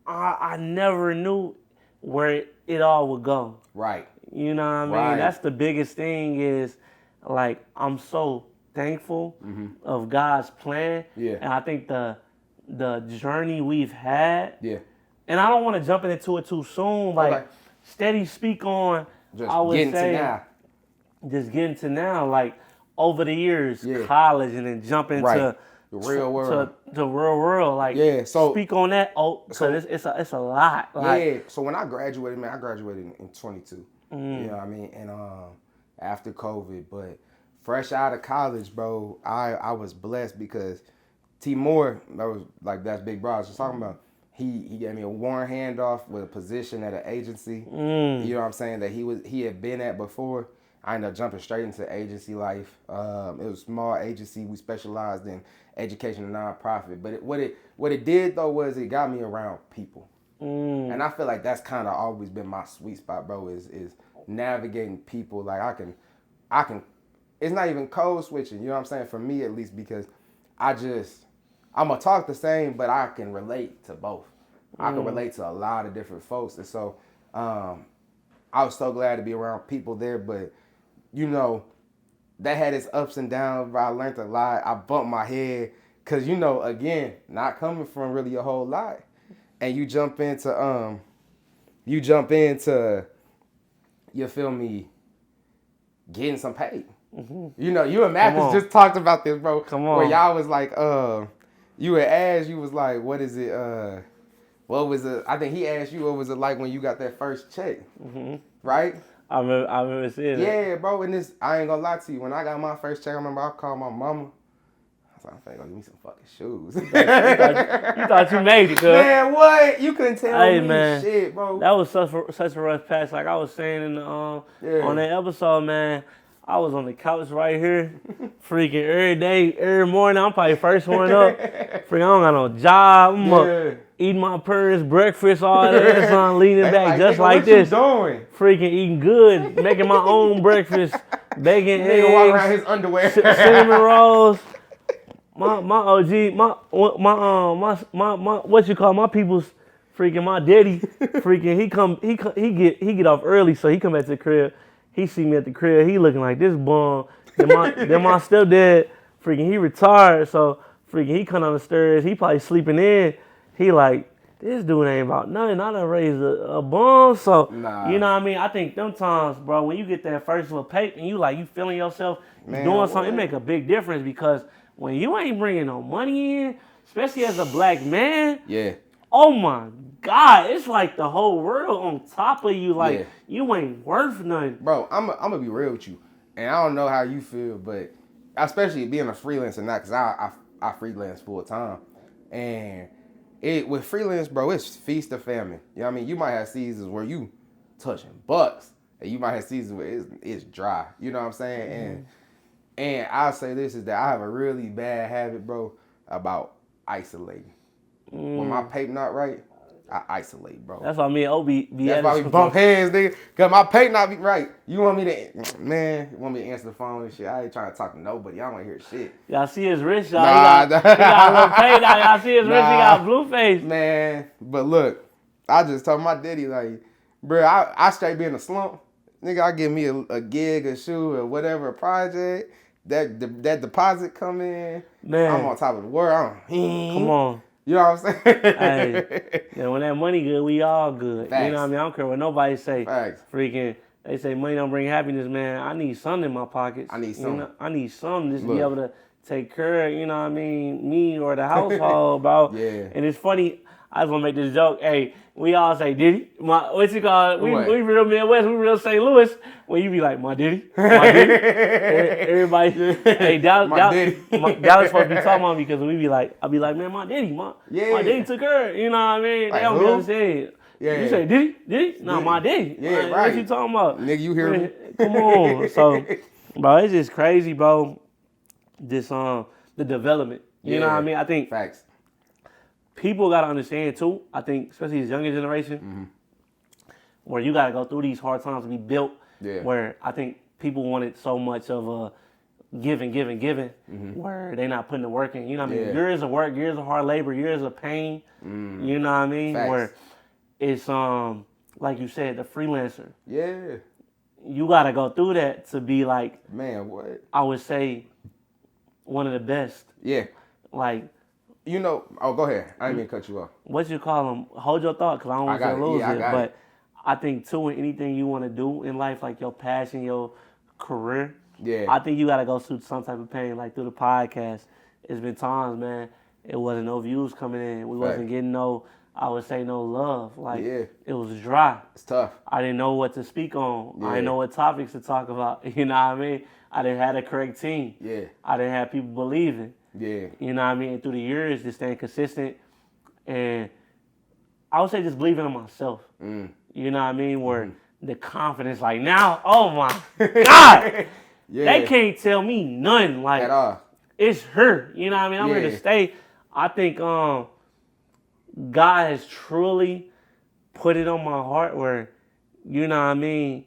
[SPEAKER 3] I never knew where it all would go.
[SPEAKER 4] Right.
[SPEAKER 3] You know what I mean?
[SPEAKER 4] Right.
[SPEAKER 3] That's the biggest thing is, like, I'm so thankful of God's plan.
[SPEAKER 4] Yeah.
[SPEAKER 3] And I think the journey we've had.
[SPEAKER 4] Yeah.
[SPEAKER 3] And I don't want to jump into it too soon. Like, steady speak on,
[SPEAKER 4] just
[SPEAKER 3] I would
[SPEAKER 4] getting
[SPEAKER 3] say,
[SPEAKER 4] to now.
[SPEAKER 3] Just getting to now. Like, over the years,
[SPEAKER 4] Yeah.
[SPEAKER 3] college, and then jump into
[SPEAKER 4] Right. The real world.
[SPEAKER 3] To the real world. Like,
[SPEAKER 4] so
[SPEAKER 3] speak on that. Oh, so it's a lot. Like,
[SPEAKER 4] so when I graduated, man, I graduated in 22. You know what I mean? And after COVID, but fresh out of college, bro, I was blessed because T Moore, that's Big Bro I was just talking about. He gave me a warm handoff with a position at an agency. You know what I'm saying? That he had been at before. I ended up jumping straight into agency life. It was a small agency. We specialized in education and nonprofit. But what it did though was it got me around people. And I feel like that's kind of always been my sweet spot, bro, is navigating people. Like I can, it's not even code switching, you know what I'm saying? For me at least, because I'm gonna talk the same, but I can relate to both. I can relate to a lot of different folks. And so I was so glad to be around people there, but you know, that had its ups and downs, but I learned a lot. I bumped my head, cause you know, again, not coming from really a whole lot. And you jump into, you feel me, getting some pay. You know, you and Mathis just talked about this, bro.
[SPEAKER 3] Come on.
[SPEAKER 4] Where y'all was like, you had asked, you was like, what is it, what was it, I think he asked you, what was it like when you got that first check, right?
[SPEAKER 3] I remember seeing it.
[SPEAKER 4] Yeah, bro, and I ain't gonna lie to you, when I got my first check, I remember I called my mama. I was like, I'm finna go give me some fucking shoes.
[SPEAKER 3] You thought you made it, cuz.
[SPEAKER 4] Man, what? You couldn't tell me shit, bro.
[SPEAKER 3] That was such a rough patch. Like I was saying in the, on that episode, man, I was on the couch right here, freaking every day, every morning. I'm probably first one up. Freaking, I don't got no job. I'm up eating my parents' breakfast, all that, son, leaning back just like this.
[SPEAKER 4] What you doing?
[SPEAKER 3] Freaking eating good, making my own breakfast, bacon, eggs,
[SPEAKER 4] walk around his underwear,
[SPEAKER 3] cinnamon rolls. My OG, my what you call my people's freaking my daddy, freaking he get off early, so he come back to the crib. He see me at the crib, he looking like this bum. Then my stepdad, freaking he retired, so freaking he come down the stairs, he probably sleeping in. He like, this dude ain't about nothing. I done raised a bum, so you know what I mean? I think them times, bro, when you get that first little paper and you feeling yourself, you doing something, it make a big difference because when you ain't bringing no money in, especially as a black man, oh my God, it's like the whole world on top of you. Like, you ain't worth nothing.
[SPEAKER 4] Bro, I'm gonna be real with you. And I don't know how you feel, but especially being a freelancer now, because I freelance full time. And with freelance, bro, it's feast or famine. You know what I mean? You might have seasons where you touching bucks, and you might have seasons where it's dry. You know what I'm saying? And I'll say this is that I have a really bad habit, bro, about isolating. When my paper not right, I isolate, bro.
[SPEAKER 3] That's why me and Opie be
[SPEAKER 4] That's why we bump heads, nigga. Cause my paper not be right. You want me to answer the phone and shit? I ain't trying to talk to nobody. I don't want to hear shit.
[SPEAKER 3] Y'all see his wrist, y'all. He got a little pain now. Y'all see his wrist, he got a blue face.
[SPEAKER 4] Man, but look, I just told my daddy, like, bro, I straight be in a slump. Nigga, I give me a gig, a shoe, or whatever, a project. That deposit come in, man. I'm on top of the world.
[SPEAKER 3] Come on.
[SPEAKER 4] You know what I'm saying?
[SPEAKER 3] Hey, yeah, when that money good, we all good.
[SPEAKER 4] Facts.
[SPEAKER 3] You know what I mean? I don't care what nobody say.
[SPEAKER 4] Facts.
[SPEAKER 3] Freaking, they say money don't bring happiness, man. I need something in my pockets.
[SPEAKER 4] I need something.
[SPEAKER 3] You know, I need something just to be able to take care of, you know what I mean, me or the household, bro.
[SPEAKER 4] Yeah.
[SPEAKER 3] And it's funny, I just want to make this joke. Hey, we all say, Diddy. What's it called? We real Midwest, we real St. Louis. When you be like, my Diddy, my Diddy. Everybody, hey, Dallas supposed to be talking about me because we be like, I be like, man, my Diddy, my Diddy took her. You know what I mean?
[SPEAKER 4] Like,
[SPEAKER 3] they don't be understand.
[SPEAKER 4] Yeah.
[SPEAKER 3] You say Diddy? No, my Diddy.
[SPEAKER 4] Yeah,
[SPEAKER 3] right.
[SPEAKER 4] right.
[SPEAKER 3] What you talking about?
[SPEAKER 4] Nigga, you hear me?
[SPEAKER 3] Come on. So, bro, it's just crazy, bro. This the development. You know what I mean? I think
[SPEAKER 4] facts.
[SPEAKER 3] People gotta understand too. I think, especially this younger generation, where you gotta go through these hard times to be built.
[SPEAKER 4] Yeah.
[SPEAKER 3] Where I think people wanted so much of a giving, where they not putting the work in. You know what I mean? Years of work, years of hard labor, years of pain. You know what I mean?
[SPEAKER 4] Facts.
[SPEAKER 3] Where it's like you said, the freelancer.
[SPEAKER 4] Yeah.
[SPEAKER 3] You gotta go through that to be like,
[SPEAKER 4] man, what?
[SPEAKER 3] I would say one of the best.
[SPEAKER 4] Yeah.
[SPEAKER 3] Like,
[SPEAKER 4] you know, go ahead. I didn't mean to cut you off.
[SPEAKER 3] What you call them? Hold your thought, because I don't want to lose it.
[SPEAKER 4] But
[SPEAKER 3] it. I think too, in anything you want to do in life, like your passion, your career, I think you got to go through some type of pain, like through the podcast. It's been times, man, it wasn't no views coming in. We wasn't getting no love. Like, it was dry.
[SPEAKER 4] It's tough.
[SPEAKER 3] I didn't know what to speak on. I didn't know what topics to talk about. You know what I mean? I didn't have the correct team.
[SPEAKER 4] Yeah.
[SPEAKER 3] I didn't have people believing.
[SPEAKER 4] Yeah.
[SPEAKER 3] You know what I mean? And through the years, just staying consistent. And I would say just believing in myself. You know what I mean? Where the confidence, like now, oh my God. They can't tell me nothing. Like,
[SPEAKER 4] at all.
[SPEAKER 3] It's her. You know what I mean? I'm here to stay. I think God has truly put it on my heart where, you know what I mean,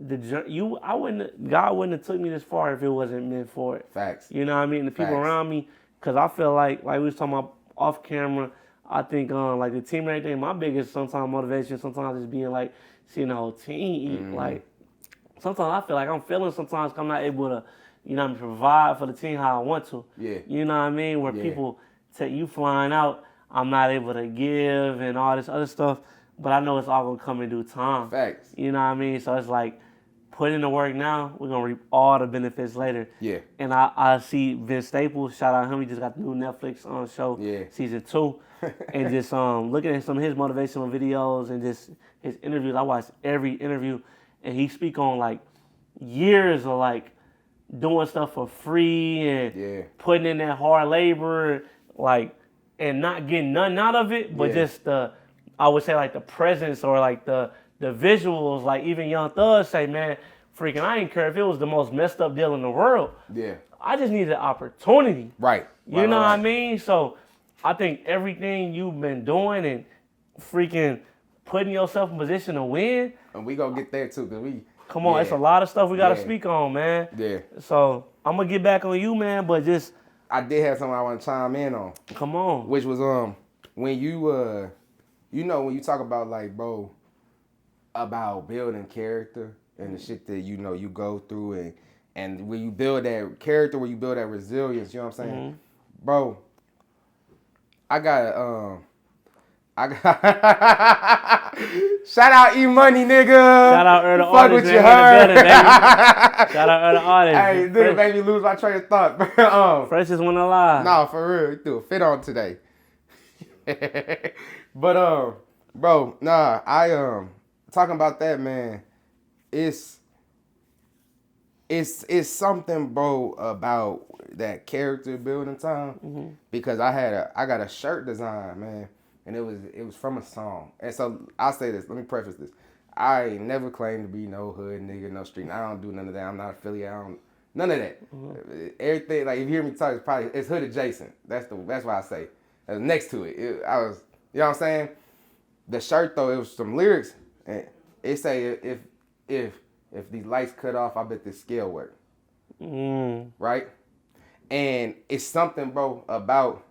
[SPEAKER 3] God wouldn't have took me this far if it wasn't meant for it.
[SPEAKER 4] Facts.
[SPEAKER 3] You know what I mean? The people around me, because I feel like we was talking about off camera, I think like the team and everything, my biggest sometimes motivation sometimes is being like seeing the whole team eat. Like, sometimes I feel like I'm feeling sometimes I'm not able to, you know what I mean, provide for the team how I want to.
[SPEAKER 4] Yeah.
[SPEAKER 3] You know what I mean? Where people take you flying out, I'm not able to give and all this other stuff, but I know it's all gonna come in due time.
[SPEAKER 4] Facts.
[SPEAKER 3] You know what I mean? So it's like, put in the work now, we're gonna reap all the benefits later.
[SPEAKER 4] Yeah.
[SPEAKER 3] And I see Vince Staples, shout out him, he just got the new Netflix show, season 2. And just looking at some of his motivational videos and just his interviews. I watched every interview, and he speak on like years of like doing stuff for free and putting in that hard labor, like, and not getting nothing out of it, but just I would say like the presence or like the visuals. Like even Young Thug say, man, freaking, I didn't care if it was the most messed up deal in the world.
[SPEAKER 4] Yeah.
[SPEAKER 3] I just needed opportunity.
[SPEAKER 4] Right.
[SPEAKER 3] You know what I mean? So I think everything you've been doing and freaking putting yourself in position to win.
[SPEAKER 4] And we gonna get there too, cause we.
[SPEAKER 3] Come on, it's a lot of stuff we gotta speak on, man.
[SPEAKER 4] Yeah.
[SPEAKER 3] So I'm gonna get back on you, man. But just
[SPEAKER 4] I did have something I want to chime in on.
[SPEAKER 3] come on.
[SPEAKER 4] Which was when you you know when you talk about like bro, about building character and the shit that you know you go through and when you build that character, when you build that resilience, you know what I'm saying, bro. I got shout out E Money, nigga.
[SPEAKER 3] Shout out Earl the
[SPEAKER 4] Fuck
[SPEAKER 3] Artist.
[SPEAKER 4] with
[SPEAKER 3] Man,
[SPEAKER 4] you,
[SPEAKER 3] in the
[SPEAKER 4] her.
[SPEAKER 3] building, baby. Shout out Earl the Artist.
[SPEAKER 4] Hey, nigga made me lose my train of thought.
[SPEAKER 3] Freshest one alive.
[SPEAKER 4] Nah, for real, you threw a fit on today. But bro, nah, I talking about that, man. It's something, bro, about that character building time because I got a shirt design, man, and it was from a song. And so I'll say this. Let me preface this. I ain't never claimed to be no hood nigga, no street. I don't do none of that. I'm not affiliated. I don't none of that. Everything like if you hear me talk, it's hood adjacent. That's why I say next to it. I was, you know what I'm saying. The shirt though, it was some lyrics, and it say if these lights cut off, I bet this scale work. Right? And it's something, bro, about,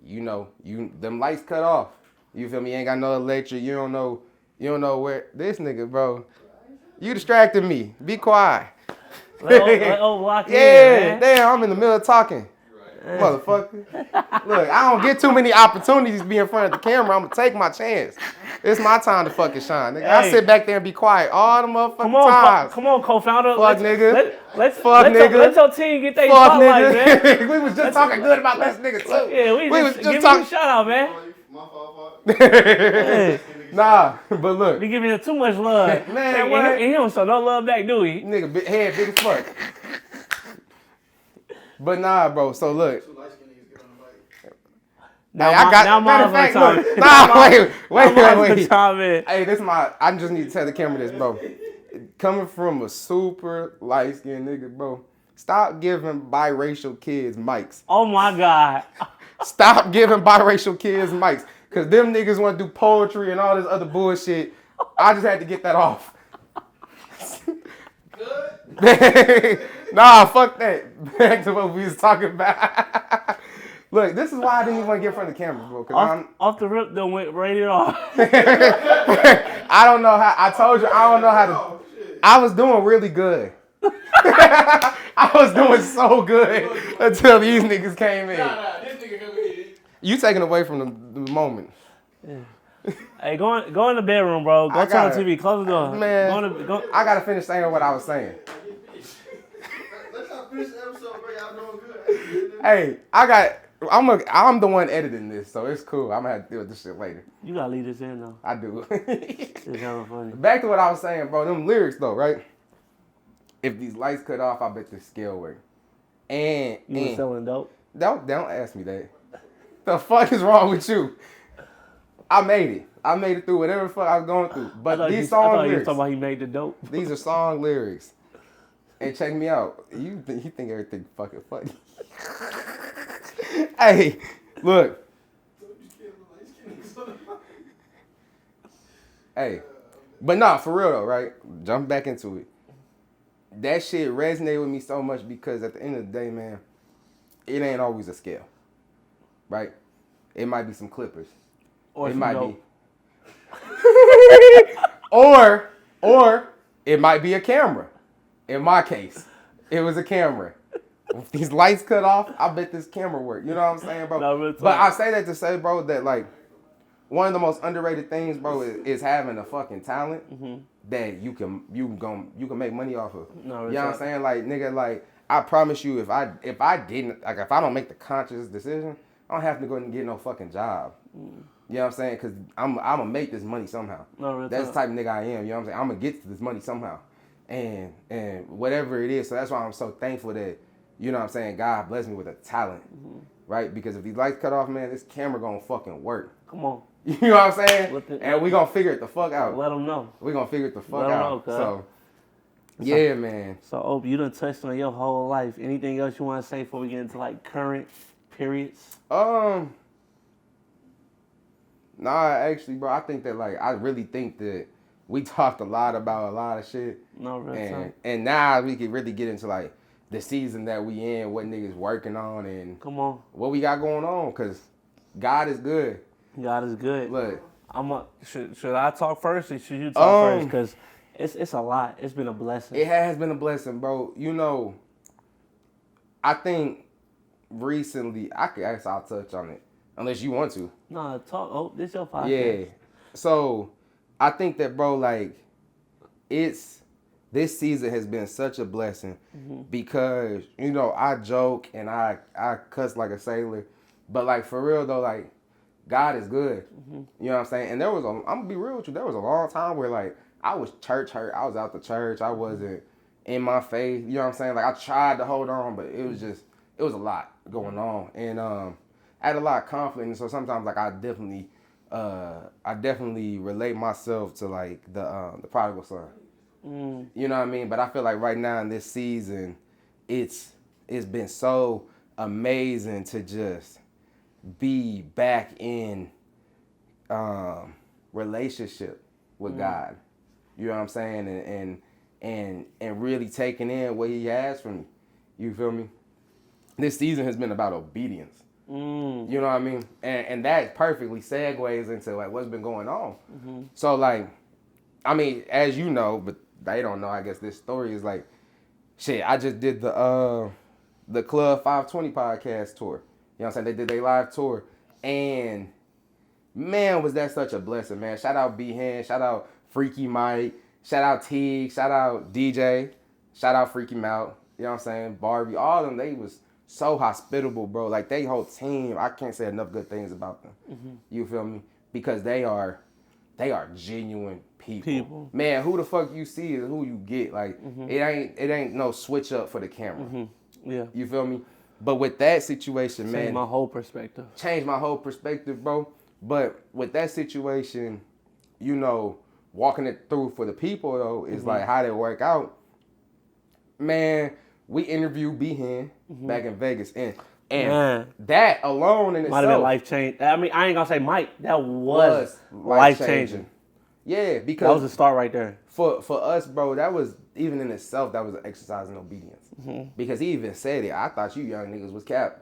[SPEAKER 4] you know, them lights cut off. You feel me? You ain't got no electric. You don't know where this nigga, bro. You distracted me. Be quiet.
[SPEAKER 3] Let lock in,
[SPEAKER 4] Yeah,
[SPEAKER 3] man.
[SPEAKER 4] damn, I'm in the middle of talking. Motherfucker. Look, I don't get too many opportunities to be in front of the camera. I'm gonna take my chance. It's my time to fucking shine, nigga. I sit back there and be quiet all the motherfucking times.
[SPEAKER 3] Come on, co-founder.
[SPEAKER 4] Fuck nigga.
[SPEAKER 3] Let's
[SPEAKER 4] nigga.
[SPEAKER 3] let your team get their
[SPEAKER 4] Fuck
[SPEAKER 3] spotlight, man.
[SPEAKER 4] nigga. We was just talking good about this nigga too.
[SPEAKER 3] Yeah, we
[SPEAKER 4] was
[SPEAKER 3] just
[SPEAKER 4] just
[SPEAKER 3] give
[SPEAKER 4] talking.
[SPEAKER 3] you a shout out, man.
[SPEAKER 4] Nah, but look.
[SPEAKER 3] We giving him too much love.
[SPEAKER 4] Man,
[SPEAKER 3] and
[SPEAKER 4] what?
[SPEAKER 3] he don't show no love back, do he?
[SPEAKER 4] Nigga, head big as fuck. But nah, bro. So look.
[SPEAKER 3] Now,
[SPEAKER 4] Hey, matter of fact, look. Nah, wait. Hey, I just need to tell the camera this, bro. Coming from a super light-skinned nigga, bro. Stop giving biracial kids mics.
[SPEAKER 3] Oh my God.
[SPEAKER 4] Stop giving biracial kids mics. Cause them niggas want to do poetry and all this other bullshit. I just had to get that off. Good. Nah, fuck that. Back to what we was talking about. Look, this is why I didn't even want to get in front of the camera, bro. Cause
[SPEAKER 3] off the rip, though, went rated off.
[SPEAKER 4] I don't know how. I told you I don't know how to. I was doing really good. I was doing so good until these niggas came in.
[SPEAKER 5] Nah, this nigga come in.
[SPEAKER 4] You taking away from the moment.
[SPEAKER 3] Yeah. Hey, go in the bedroom, bro. Go turn on the TV. Close the door.
[SPEAKER 4] Man, I gotta finish saying what I was saying.
[SPEAKER 5] Let's not finish the episode, bro. Y'all doing good.
[SPEAKER 4] Hey, I'm the one editing this, so it's cool. I'm gonna have to deal with this shit later.
[SPEAKER 3] You gotta leave this in though.
[SPEAKER 4] I do.
[SPEAKER 3] It's hella funny.
[SPEAKER 4] Back to what I was saying, bro. Them lyrics though, right? If these lights cut off, I bet this scale work. And
[SPEAKER 3] You was selling dope.
[SPEAKER 4] Don't ask me that. The fuck is wrong with you? I made it through whatever the fuck I was going through. But these song
[SPEAKER 3] I thought you was
[SPEAKER 4] lyrics.
[SPEAKER 3] talking about he made the dope.
[SPEAKER 4] These are song lyrics. And check me out. You think everything fucking funny. Hey, look. Hey. But nah, for real though, right? Jump back into it. That shit resonated with me so much because at the end of the day, man, it ain't always a scale. Right? It might be some clippers.
[SPEAKER 3] Or
[SPEAKER 4] it
[SPEAKER 3] some
[SPEAKER 4] might
[SPEAKER 3] dope.
[SPEAKER 4] be. or it might be a camera. In my case, it was a camera. If these lights cut off, I bet this camera worked. You know what I'm saying, bro?
[SPEAKER 3] No, real
[SPEAKER 4] But I
[SPEAKER 3] talk.
[SPEAKER 4] say that to say, bro, that like one of the most underrated things, bro, is having a fucking talent that you can make money off of.
[SPEAKER 3] No,
[SPEAKER 4] you know what I'm saying? Like, nigga, like I promise you, if I don't make the conscious decision, I don't have to go and get no fucking job. You know what I'm saying? Because I'm gonna make this money somehow.
[SPEAKER 3] No, real
[SPEAKER 4] That's
[SPEAKER 3] talk.
[SPEAKER 4] the type of nigga I am. You know what I'm saying? I'm gonna get to this money somehow, and whatever it is. So that's why I'm so thankful that, you know what I'm saying, God blessed me with a talent, right? Because if these lights cut off, man, this camera gonna fucking work.
[SPEAKER 3] Come on.
[SPEAKER 4] You know what I'm saying? And we gonna figure it the fuck out.
[SPEAKER 3] Let them know.
[SPEAKER 4] We gonna figure it the fuck
[SPEAKER 3] Let 'em
[SPEAKER 4] out.
[SPEAKER 3] know, cuz.
[SPEAKER 4] So Yeah, man.
[SPEAKER 3] So, Opie, you done touched on your whole life. Anything else you want to say before we get into like current periods?
[SPEAKER 4] Nah, actually, bro, I think that I really think that we talked a lot about a lot of shit.
[SPEAKER 3] No, real time.
[SPEAKER 4] And now we can really get into like the season that we in, what niggas working on, and
[SPEAKER 3] Come on.
[SPEAKER 4] what we got going on, cause God is good.
[SPEAKER 3] God is good.
[SPEAKER 4] Look,
[SPEAKER 3] Should I talk first or should you talk first? Because it's a lot. It's been a blessing.
[SPEAKER 4] it has been a blessing, bro. You know, I think recently, I guess I'll touch on it, unless you want to.
[SPEAKER 3] No, talk. Oh, this your podcast.
[SPEAKER 4] Yeah. So, I think that, bro, like, this season has been such a blessing because, you know, I joke and I cuss like a sailor, but, like, for real, though, like, God is good. You know what I'm saying? And I'm going to be real with you, there was a long time where, like, I was church hurt. I was out the church. I wasn't in my faith. You know what I'm saying? Like, I tried to hold on, but it was a lot going on. And I had a lot of conflict. And so sometimes, like, I definitely relate myself to, like, the prodigal son. You know what I mean? But I feel like right now in this season, it's been so amazing to just be back in relationship with God. You know what I'm saying? And really taking in what he has for me. You feel me? This season has been about obedience. You know what I mean? And that perfectly segues into like what's been going on. So like, I mean, as you know, but they don't know, I guess this story is like, shit, I just did the Club 520 podcast tour. You know what I'm saying? They did their live tour. And man, was that such a blessing, man. Shout out B-Hand, shout out Freaky Mike, shout out Teague, shout out DJ, shout out Freaky Mouth. You know what I'm saying? Barbie, all of them, they was so hospitable, bro. Like, they whole team, I can't say enough good things about them. You feel me? Because they are genuine people. Man, who the fuck you see is who you get. Like, it ain't no switch up for the camera.
[SPEAKER 3] Yeah.
[SPEAKER 4] You feel me? But with that situation, man.
[SPEAKER 3] Changed my whole perspective.
[SPEAKER 4] Changed my whole perspective, bro. But with that situation, you know, walking it through for the people, though, is like how they work out. Man, we interviewed B-Hen back in Vegas. And man, that alone in itself.
[SPEAKER 3] Might have been life changing. I mean, I ain't gonna say might. That was life changing.
[SPEAKER 4] Yeah, because
[SPEAKER 3] that was the start right there.
[SPEAKER 4] For us, bro, that was, even in itself, that was an exercise in obedience. Because he even said it. I thought you young niggas was cap.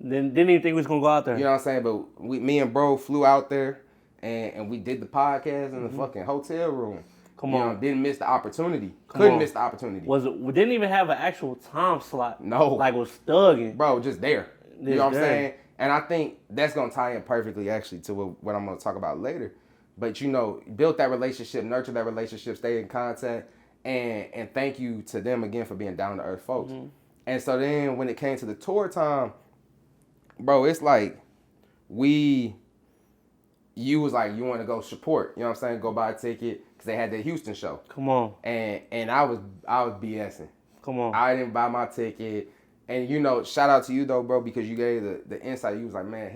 [SPEAKER 3] Didn't even think we was gonna go out there.
[SPEAKER 4] You know what I'm saying? But me and bro flew out there and we did the podcast in the fucking hotel room.
[SPEAKER 3] Come on.
[SPEAKER 4] Didn't miss the opportunity. Couldn't miss the opportunity.
[SPEAKER 3] We didn't even have an actual time slot.
[SPEAKER 4] No.
[SPEAKER 3] Like, was thugging.
[SPEAKER 4] Bro, just there. You know what I'm saying? And I think that's going to tie in perfectly, actually, to what I'm going to talk about later. But, you know, build that relationship, nurture that relationship, stay in contact, and thank you to them again for being down-to-earth folks. And so then when it came to the tour time, bro, it's like you was like, you want to go support, you know what I'm saying? Go buy a ticket, because they had the Houston show.
[SPEAKER 3] Come on.
[SPEAKER 4] And I was BSing.
[SPEAKER 3] Come on.
[SPEAKER 4] I didn't buy my ticket. And, you know, shout out to you, though, bro, because you gave the insight. You was like, man,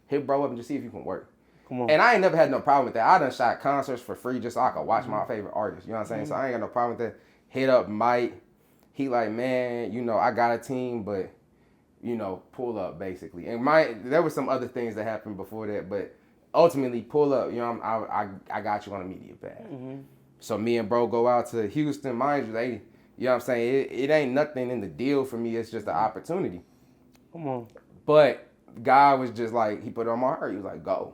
[SPEAKER 4] hit bro up and just see if you can work.
[SPEAKER 3] Come on.
[SPEAKER 4] And I ain't never had no problem with that. I done shot concerts for free just so I could watch my favorite artists. You know what I'm saying? So I ain't got no problem with that. Hit up Mike. He like, man, you know, I got a team, but, you know, pull up, basically. And there were some other things that happened before that, but ultimately, pull up. You know, I got you on a media pass. So me and bro go out to Houston. Mind you, you know what I'm saying? It ain't nothing in the deal for me. It's just an opportunity.
[SPEAKER 3] Come on.
[SPEAKER 4] But God was just like, he put it on my heart. He was like, go.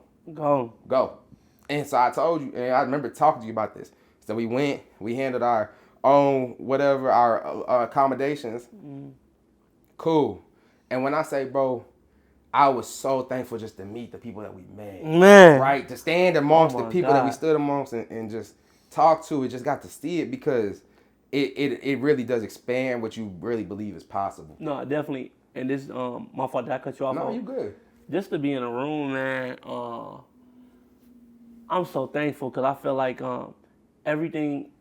[SPEAKER 4] And so I told you, and I remember talking to you about this. So we went, we handled our own, whatever, our accommodations. Cool. And when I say, bro, I was so thankful just to meet the people that we met.
[SPEAKER 3] Man.
[SPEAKER 4] Right? To stand amongst the people that we
[SPEAKER 3] God.
[SPEAKER 4] stood amongst and just talk to it, just got to see it, because it really does expand what you really believe is possible.
[SPEAKER 3] No, definitely. And this, my fault, did I cut you off?
[SPEAKER 4] No, you good.
[SPEAKER 3] Just to be in a room, man, I'm so thankful, because I feel like everything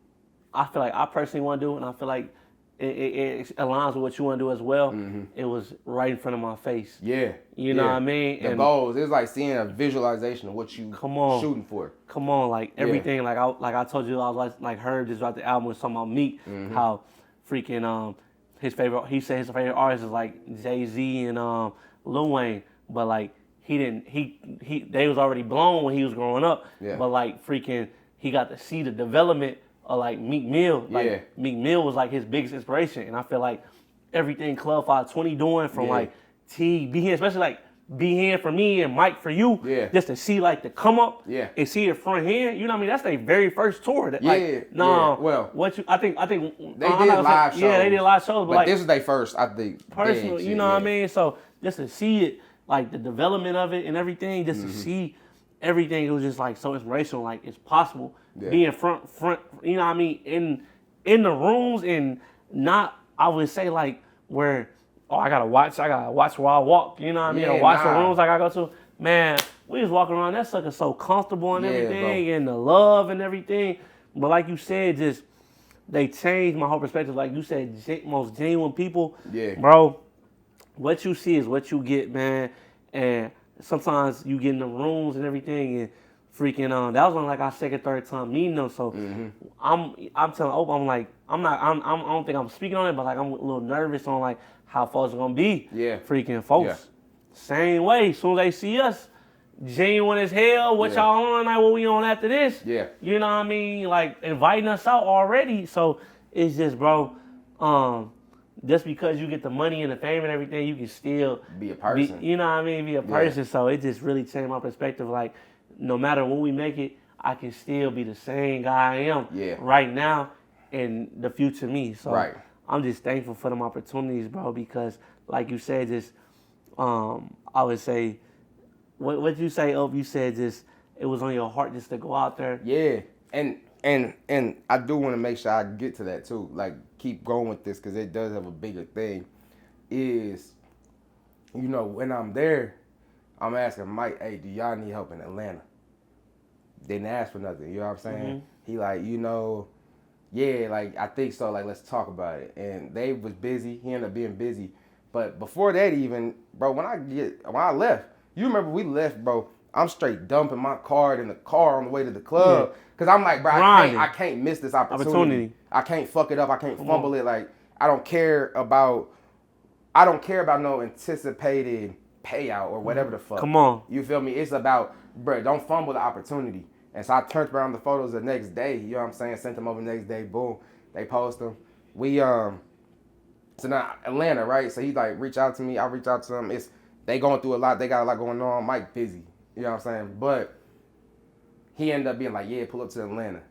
[SPEAKER 3] I feel like I personally want to do, and I feel like it aligns with what you want to do as well. It was right in front of my face.
[SPEAKER 4] Yeah.
[SPEAKER 3] You know what I mean?
[SPEAKER 4] The goals. It's like seeing a visualization of what you shooting for.
[SPEAKER 3] Come on, like everything. Like I told you, I was like Herb just dropped the album with talking about Meek. How freaking he said his favorite artist is like Jay-Z and Lil Wayne, but like they was already blown when he was growing up.
[SPEAKER 4] Yeah.
[SPEAKER 3] But like freaking he got to see the development of like Meek Mill. Like Meek Mill was like his biggest inspiration, and I feel like everything Club 520 doing from like Be especially like Be Here for me and Mike for you, just to see like the come up and see the front hand. You know what I mean? That's their very first tour. That, well, I think they did
[SPEAKER 4] live shows.
[SPEAKER 3] Yeah, they did live shows, but like
[SPEAKER 4] this is their first, I think.
[SPEAKER 3] Personal, you know what I mean? So just to see it, like the development of it and everything, just to see everything, it was just like so inspirational. Like it's possible being front, you know what I mean, in the rooms, and not, I would say like where I gotta watch where I walk, you know what I mean, or watch the rooms like I go to. Man, we was walking around that sucker so comfortable and everything, bro. And the love and everything. But like you said, just they changed my whole perspective. Like you said, most genuine people, bro. What you see is what you get, man. And sometimes you get in the rooms and everything, and freaking that was only like our second, third time meeting them. So I'm telling Opie, I'm like, I don't think I'm speaking on it, but like I'm a little nervous on like how folks are gonna be. Yeah. Freaking folks. Same way. As soon as they see us, genuine as hell, what y'all on, like what we on after this. Yeah. You know what I mean? Like inviting us out already. So it's just, bro, just because you get the money and the fame and everything, you can still
[SPEAKER 4] be a person.
[SPEAKER 3] You know what I mean? Be a person. So it just really changed my perspective. Like, no matter when we make it, I can still be the same guy I am right now and the future me. So I'm just thankful for them opportunities, bro, because like you said, just I would say, what you say, Opie, you said just it was on your heart just to go out there.
[SPEAKER 4] Yeah. And I do want to make sure I get to that too. Like, keep going with this because it does have a bigger thing. Is, you know, when I'm there, I'm asking Mike, hey, do y'all need help in Atlanta? Didn't ask for nothing, you know what I'm saying? He like, you know, like, I think so, like, let's talk about it. And they was busy, he ended up being busy. But before that even, bro, when I left, you remember we left, bro, I'm straight dumping my card in the car on the way to the club. Because I'm like, bro, I can't miss this opportunity. I can't fuck it up. I can't fumble it. Like, I don't care about no anticipated payout or whatever the fuck.
[SPEAKER 3] Come on.
[SPEAKER 4] You feel me? It's about, bro, don't fumble the opportunity. And so I turned around the photos the next day. You know what I'm saying? Sent them over the next day. Boom. They post them. So now Atlanta, right? So he like reach out to me. I reach out to them. They going through a lot. They got a lot going on. Mike busy. You know what I'm saying? But he ended up being like, yeah, pull up to Atlanta.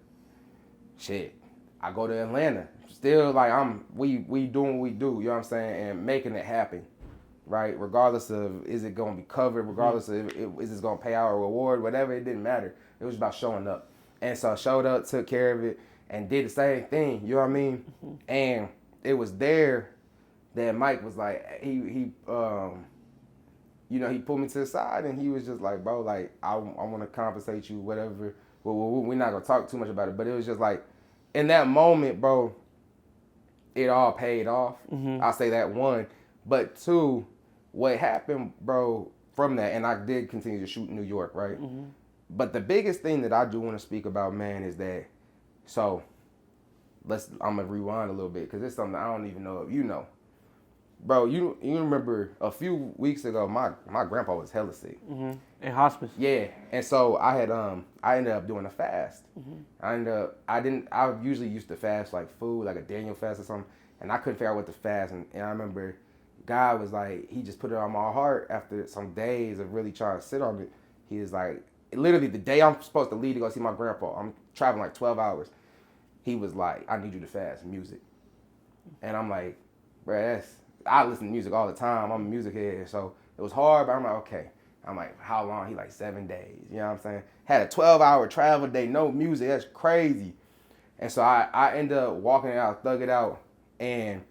[SPEAKER 4] Shit. I go to Atlanta. Still like we doing what we do, you know what I'm saying? And making it happen. Right? Regardless of is it gonna be covered, regardless of is this gonna pay out a reward, whatever, it didn't matter. It was about showing up. And so I showed up, took care of it, and did the same thing, you know what I mean? And it was there that Mike was like, he you know, he pulled me to the side and he was just like, bro, like, I want to compensate you, whatever. Well, we're not going to talk too much about it, but it was just like, in that moment, bro, it all paid off. I'll say that, one. But two, what happened, bro, from that, and I did continue to shoot in New York, right? But the biggest thing that I do want to speak about, man, is that, so, I'm going to rewind a little bit, because it's something I don't even know if you know. Bro, you remember a few weeks ago, my grandpa was hella sick.
[SPEAKER 3] In hospice.
[SPEAKER 4] Yeah, and so I ended up doing a fast. I usually used to fast like food, like a Daniel fast or something, and I couldn't figure out what to fast. And I remember God was like, he just put it on my heart after some days of really trying to sit on it. He was like, literally the day I'm supposed to leave to go see my grandpa, I'm traveling like 12 hours. He was like, I need you to fast music. And I'm like, bro, I listen to music all the time. I'm a music head, so it was hard, but I'm like, okay. I'm like, how long? He like 7 days. You know what I'm saying? Had a 12-hour travel day, no music. That's crazy. And so I ended up walking it out, thug it out. And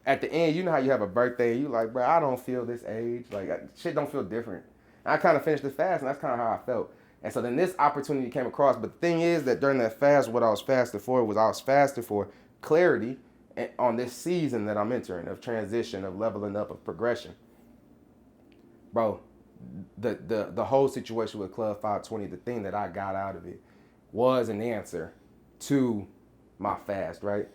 [SPEAKER 4] at the end, you know how you have a birthday, and you like, bro, I don't feel this age. Like, shit don't feel different. And I kind of finished the fast, and that's kind of how I felt. And so then this opportunity came across. But the thing is that during that fast, what I was fasting for clarity on this season that I'm entering of transition, of leveling up, of progression. Bro, the whole situation with Club 520, the thing that I got out of it was an answer to my fast, right?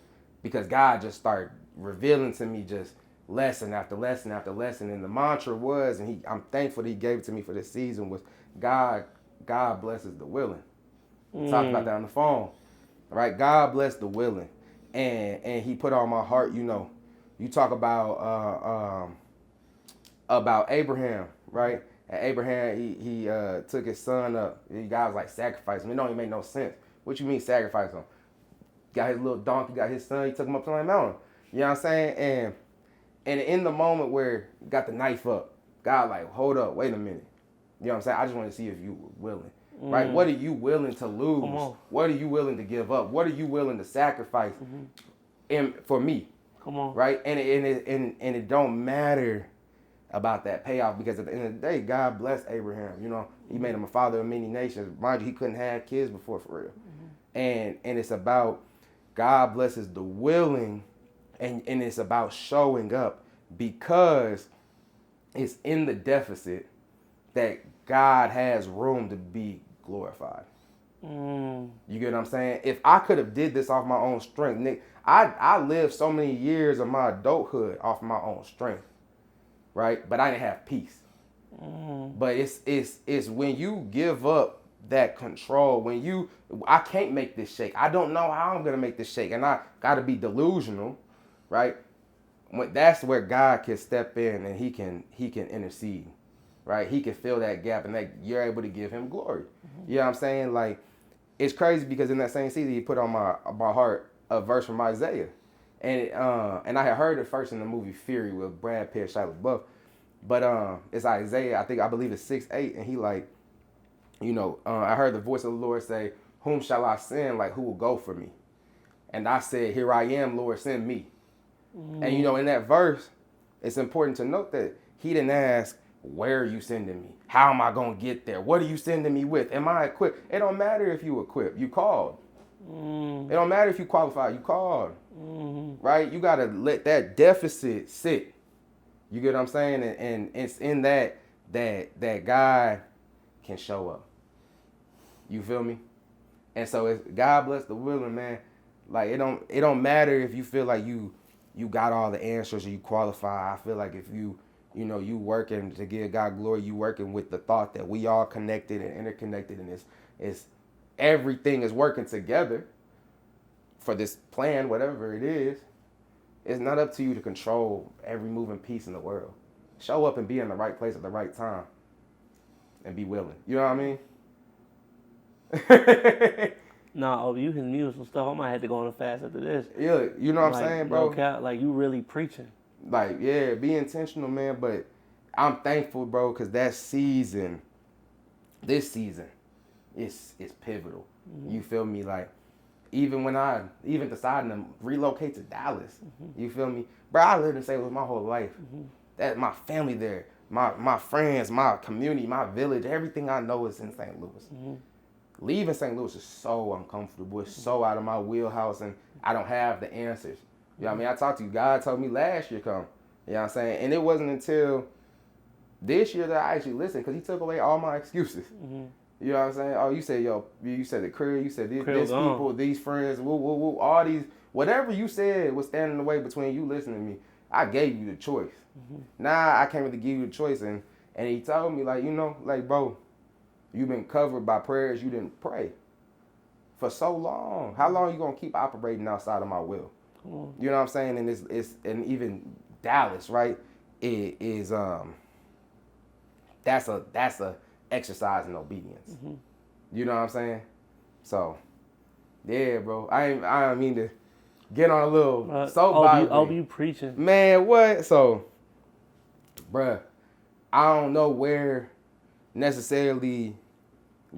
[SPEAKER 4] Because God just started revealing to me just lesson after lesson after lesson. And the mantra was, and I'm thankful that he gave it to me for this season, was God blesses the willing. Talked about that on the phone, right? God bless the willing. And he put on my heart, you talk about Abraham, right? And Abraham, he took his son up. God was like, sacrifice him. It don't even make no sense. What you mean sacrifice him? Got his little donkey, got his son, he took him up to the mountain. You know what I'm saying? And in the moment where he got the knife up, God like, hold up, wait a minute. You know what I'm saying? I just want to see if you were willing. Right? What are you willing to lose? What are you willing to give up? What are you willing to sacrifice for me?
[SPEAKER 3] Come on.
[SPEAKER 4] Right? And it don't matter about that payoff, because at the end of the day, God blessed Abraham. He made him a father of many nations. Mind you, he couldn't have kids before, for real. And it's about God blesses the willing, and it's about showing up, because it's in the deficit that God has room to be glorified. You get what I'm saying? If I could have did this off my own strength, Nick, I lived so many years of my adulthood off my own strength, right? But I didn't have peace. But it's when you give up that control, I can't make this shake. I don't know how I'm gonna make this shake, and I gotta be delusional, right? That's where God can step in, and he can intercede. Right? He can fill that gap, and that you're able to give him glory. You know what I'm saying? Like, it's crazy because in that same season, he put on my heart a verse from Isaiah. And I had heard it first in the movie Fury with Brad Pitt, Shia LaBeouf. But it's Isaiah, I believe it's 6:8, and he like, I heard the voice of the Lord say, whom shall I send? Like, who will go for me? And I said, here I am, Lord, send me. And in that verse, it's important to note that he didn't ask, where are you sending me? How am I going to get there? What are you sending me with? Am I equipped? It don't matter if you equipped. You called. It don't matter if you qualified. You called. Right? You got to let that deficit sit. You get what I'm saying? And it's in that God can show up. You feel me? And so it's God bless the willing, man. Like, it don't matter if you feel like you got all the answers or you qualify. I feel like if you working to give God glory, you working with the thought that we all connected and interconnected, and it's everything is working together for this plan, whatever it is. It's not up to you to control every moving piece in the world. Show up and be in the right place at the right time and be willing. You know what I mean?
[SPEAKER 3] Nah, you hitting me with some stuff. I might have to go on a fast after this.
[SPEAKER 4] Yeah, you know what I'm saying, bro?
[SPEAKER 3] Like, you really preaching.
[SPEAKER 4] Like, yeah, be intentional, man. But I'm thankful, bro, because this season is pivotal. You feel me? Like, even when I decided to relocate to Dallas, you feel me? Bro, I lived in St. Louis my whole life. That my family there, my friends, my community, my village, everything I know is in St. Louis. Leaving St. Louis is so uncomfortable. It's so out of my wheelhouse, and I don't have the answers. You know what I mean? I talked to you. God told me last year come. You know what I'm saying? And it wasn't until this year that I actually listened, because he took away all my excuses. You know what I'm saying? Oh, you said the crib, you said these people, these friends, all these, whatever you said was standing in the way between you listening to me. I gave you the choice. Now I can't really give you the choice. And he told me, like, bro, you've been covered by prayers you didn't pray for so long. How long you gonna keep operating outside of my will? You know what I'm saying? And it's and even Dallas, right? It is that's a exercise in obedience. You know what I'm saying? So yeah, bro. I don't mean to get on a little soapbox.
[SPEAKER 3] You preaching.
[SPEAKER 4] Man, what? So, bruh, I don't know where necessarily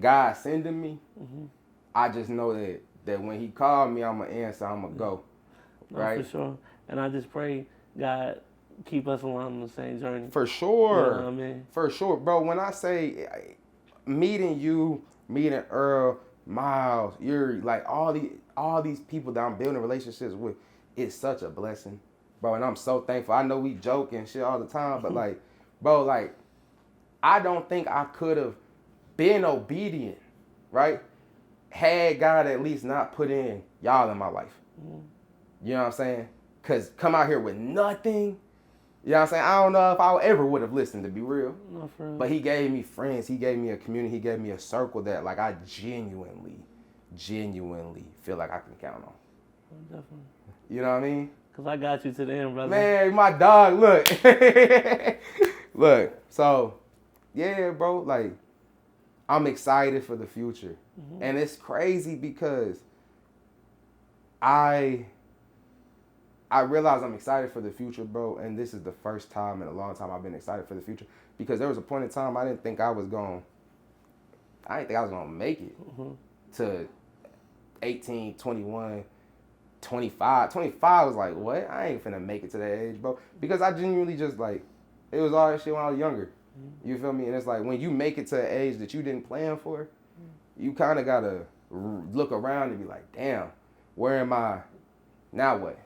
[SPEAKER 4] God sending me. I just know that when he called me, I'm going to answer, I'm going to go.
[SPEAKER 3] No,
[SPEAKER 4] right?
[SPEAKER 3] For sure. And I just pray God keep us along the same journey.
[SPEAKER 4] For sure.
[SPEAKER 3] You know what I mean?
[SPEAKER 4] For sure. Bro, when I say meeting you, meeting Earl, Miles, you're like all these people that I'm building relationships with, is such a blessing, bro. And I'm so thankful. I know we joke and shit all the time, but like, bro, like, I don't think I could have been obedient, right? Had God at least not put in y'all in my life. You know what I'm saying? Because come out here with nothing, you know what I'm saying? I don't know if I ever would have listened, to be real.
[SPEAKER 3] No, for real.
[SPEAKER 4] But he gave me friends. He gave me a community. He gave me a circle that, like, I genuinely feel like I can count on.
[SPEAKER 3] Definitely.
[SPEAKER 4] You know what I mean?
[SPEAKER 3] Because I got you to the end, brother.
[SPEAKER 4] Man, my dog, look. Look, so, yeah, bro, like, I'm excited for the future. And it's crazy because I realize I'm excited for the future, bro, and this is the first time in a long time I've been excited for the future, because there was a point in time I didn't think I was gonna make it to 18, 21, 25. 25 was like, what? I ain't finna make it to that age, bro, because I genuinely just, like, it was all that shit when I was younger. You feel me? And it's like, when you make it to an age that you didn't plan for, you kind of gotta look around and be like, damn, where am I? Now what?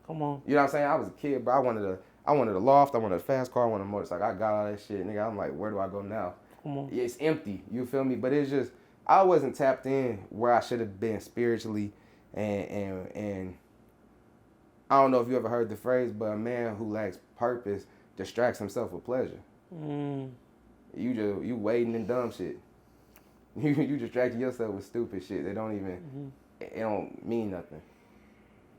[SPEAKER 3] Come on.
[SPEAKER 4] You know what I'm saying? I was a kid, bro. I wanted a loft. I wanted a fast car. I wanted a motorcycle. I got all that shit, nigga. I'm like, where do I go now?
[SPEAKER 3] Come on.
[SPEAKER 4] It's empty. You feel me? But it's just, I wasn't tapped in where I should have been spiritually, and I don't know if you ever heard the phrase, but a man who lacks purpose distracts himself with pleasure. You waiting in dumb shit. You distracting yourself with stupid shit that don't even, it don't mean nothing.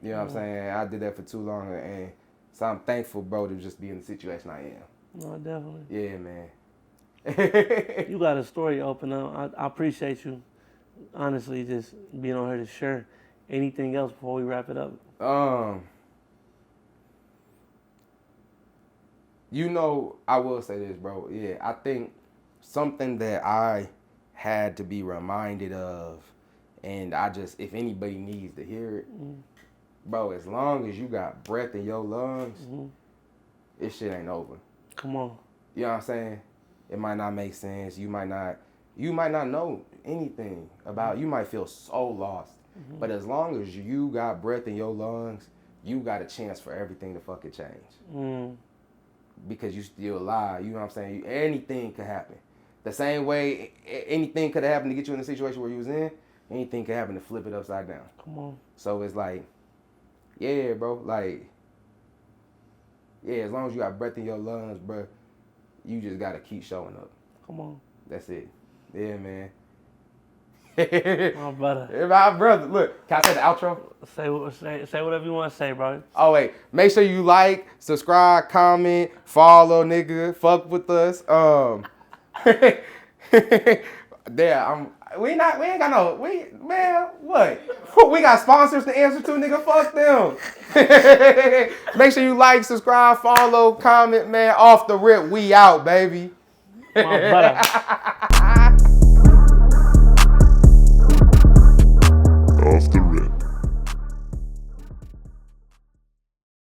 [SPEAKER 4] You know what I'm saying? I did that for too long, and so I'm thankful, bro, to just be in the situation I am.
[SPEAKER 3] No, definitely.
[SPEAKER 4] Yeah, man.
[SPEAKER 3] You got a story open up. I appreciate you, honestly, just being on here to share. Anything else before we wrap it up?
[SPEAKER 4] You know, I will say this, bro. Yeah, I think something that I had to be reminded of, and I just, if anybody needs to hear it, bro, as long as you got breath in your lungs, this shit ain't over.
[SPEAKER 3] Come on.
[SPEAKER 4] You know what I'm saying? It might not make sense. You might not know anything about, you might feel so lost. But as long as you got breath in your lungs, you got a chance for everything to fucking change. Because you still alive. You know what I'm saying? Anything could happen. The same way anything could have happened to get you in the situation where you was in, anything could happen to flip it upside down.
[SPEAKER 3] Come on.
[SPEAKER 4] So it's like, yeah, bro, like, yeah, as long as you got breath in your lungs, bro, you just got to keep showing up.
[SPEAKER 3] Come on.
[SPEAKER 4] That's it. Yeah, man.
[SPEAKER 3] My brother.
[SPEAKER 4] My brother. Look, can I say the outro?
[SPEAKER 3] Say whatever you want to say, bro.
[SPEAKER 4] Oh, wait. Make sure you like, subscribe, comment, follow, nigga. Fuck with us. We ain't got no, man, what? We got sponsors to answer to, nigga. Fuck them. Make sure you like, subscribe, follow, comment, man. Off the rip, we out, baby.
[SPEAKER 3] My brother.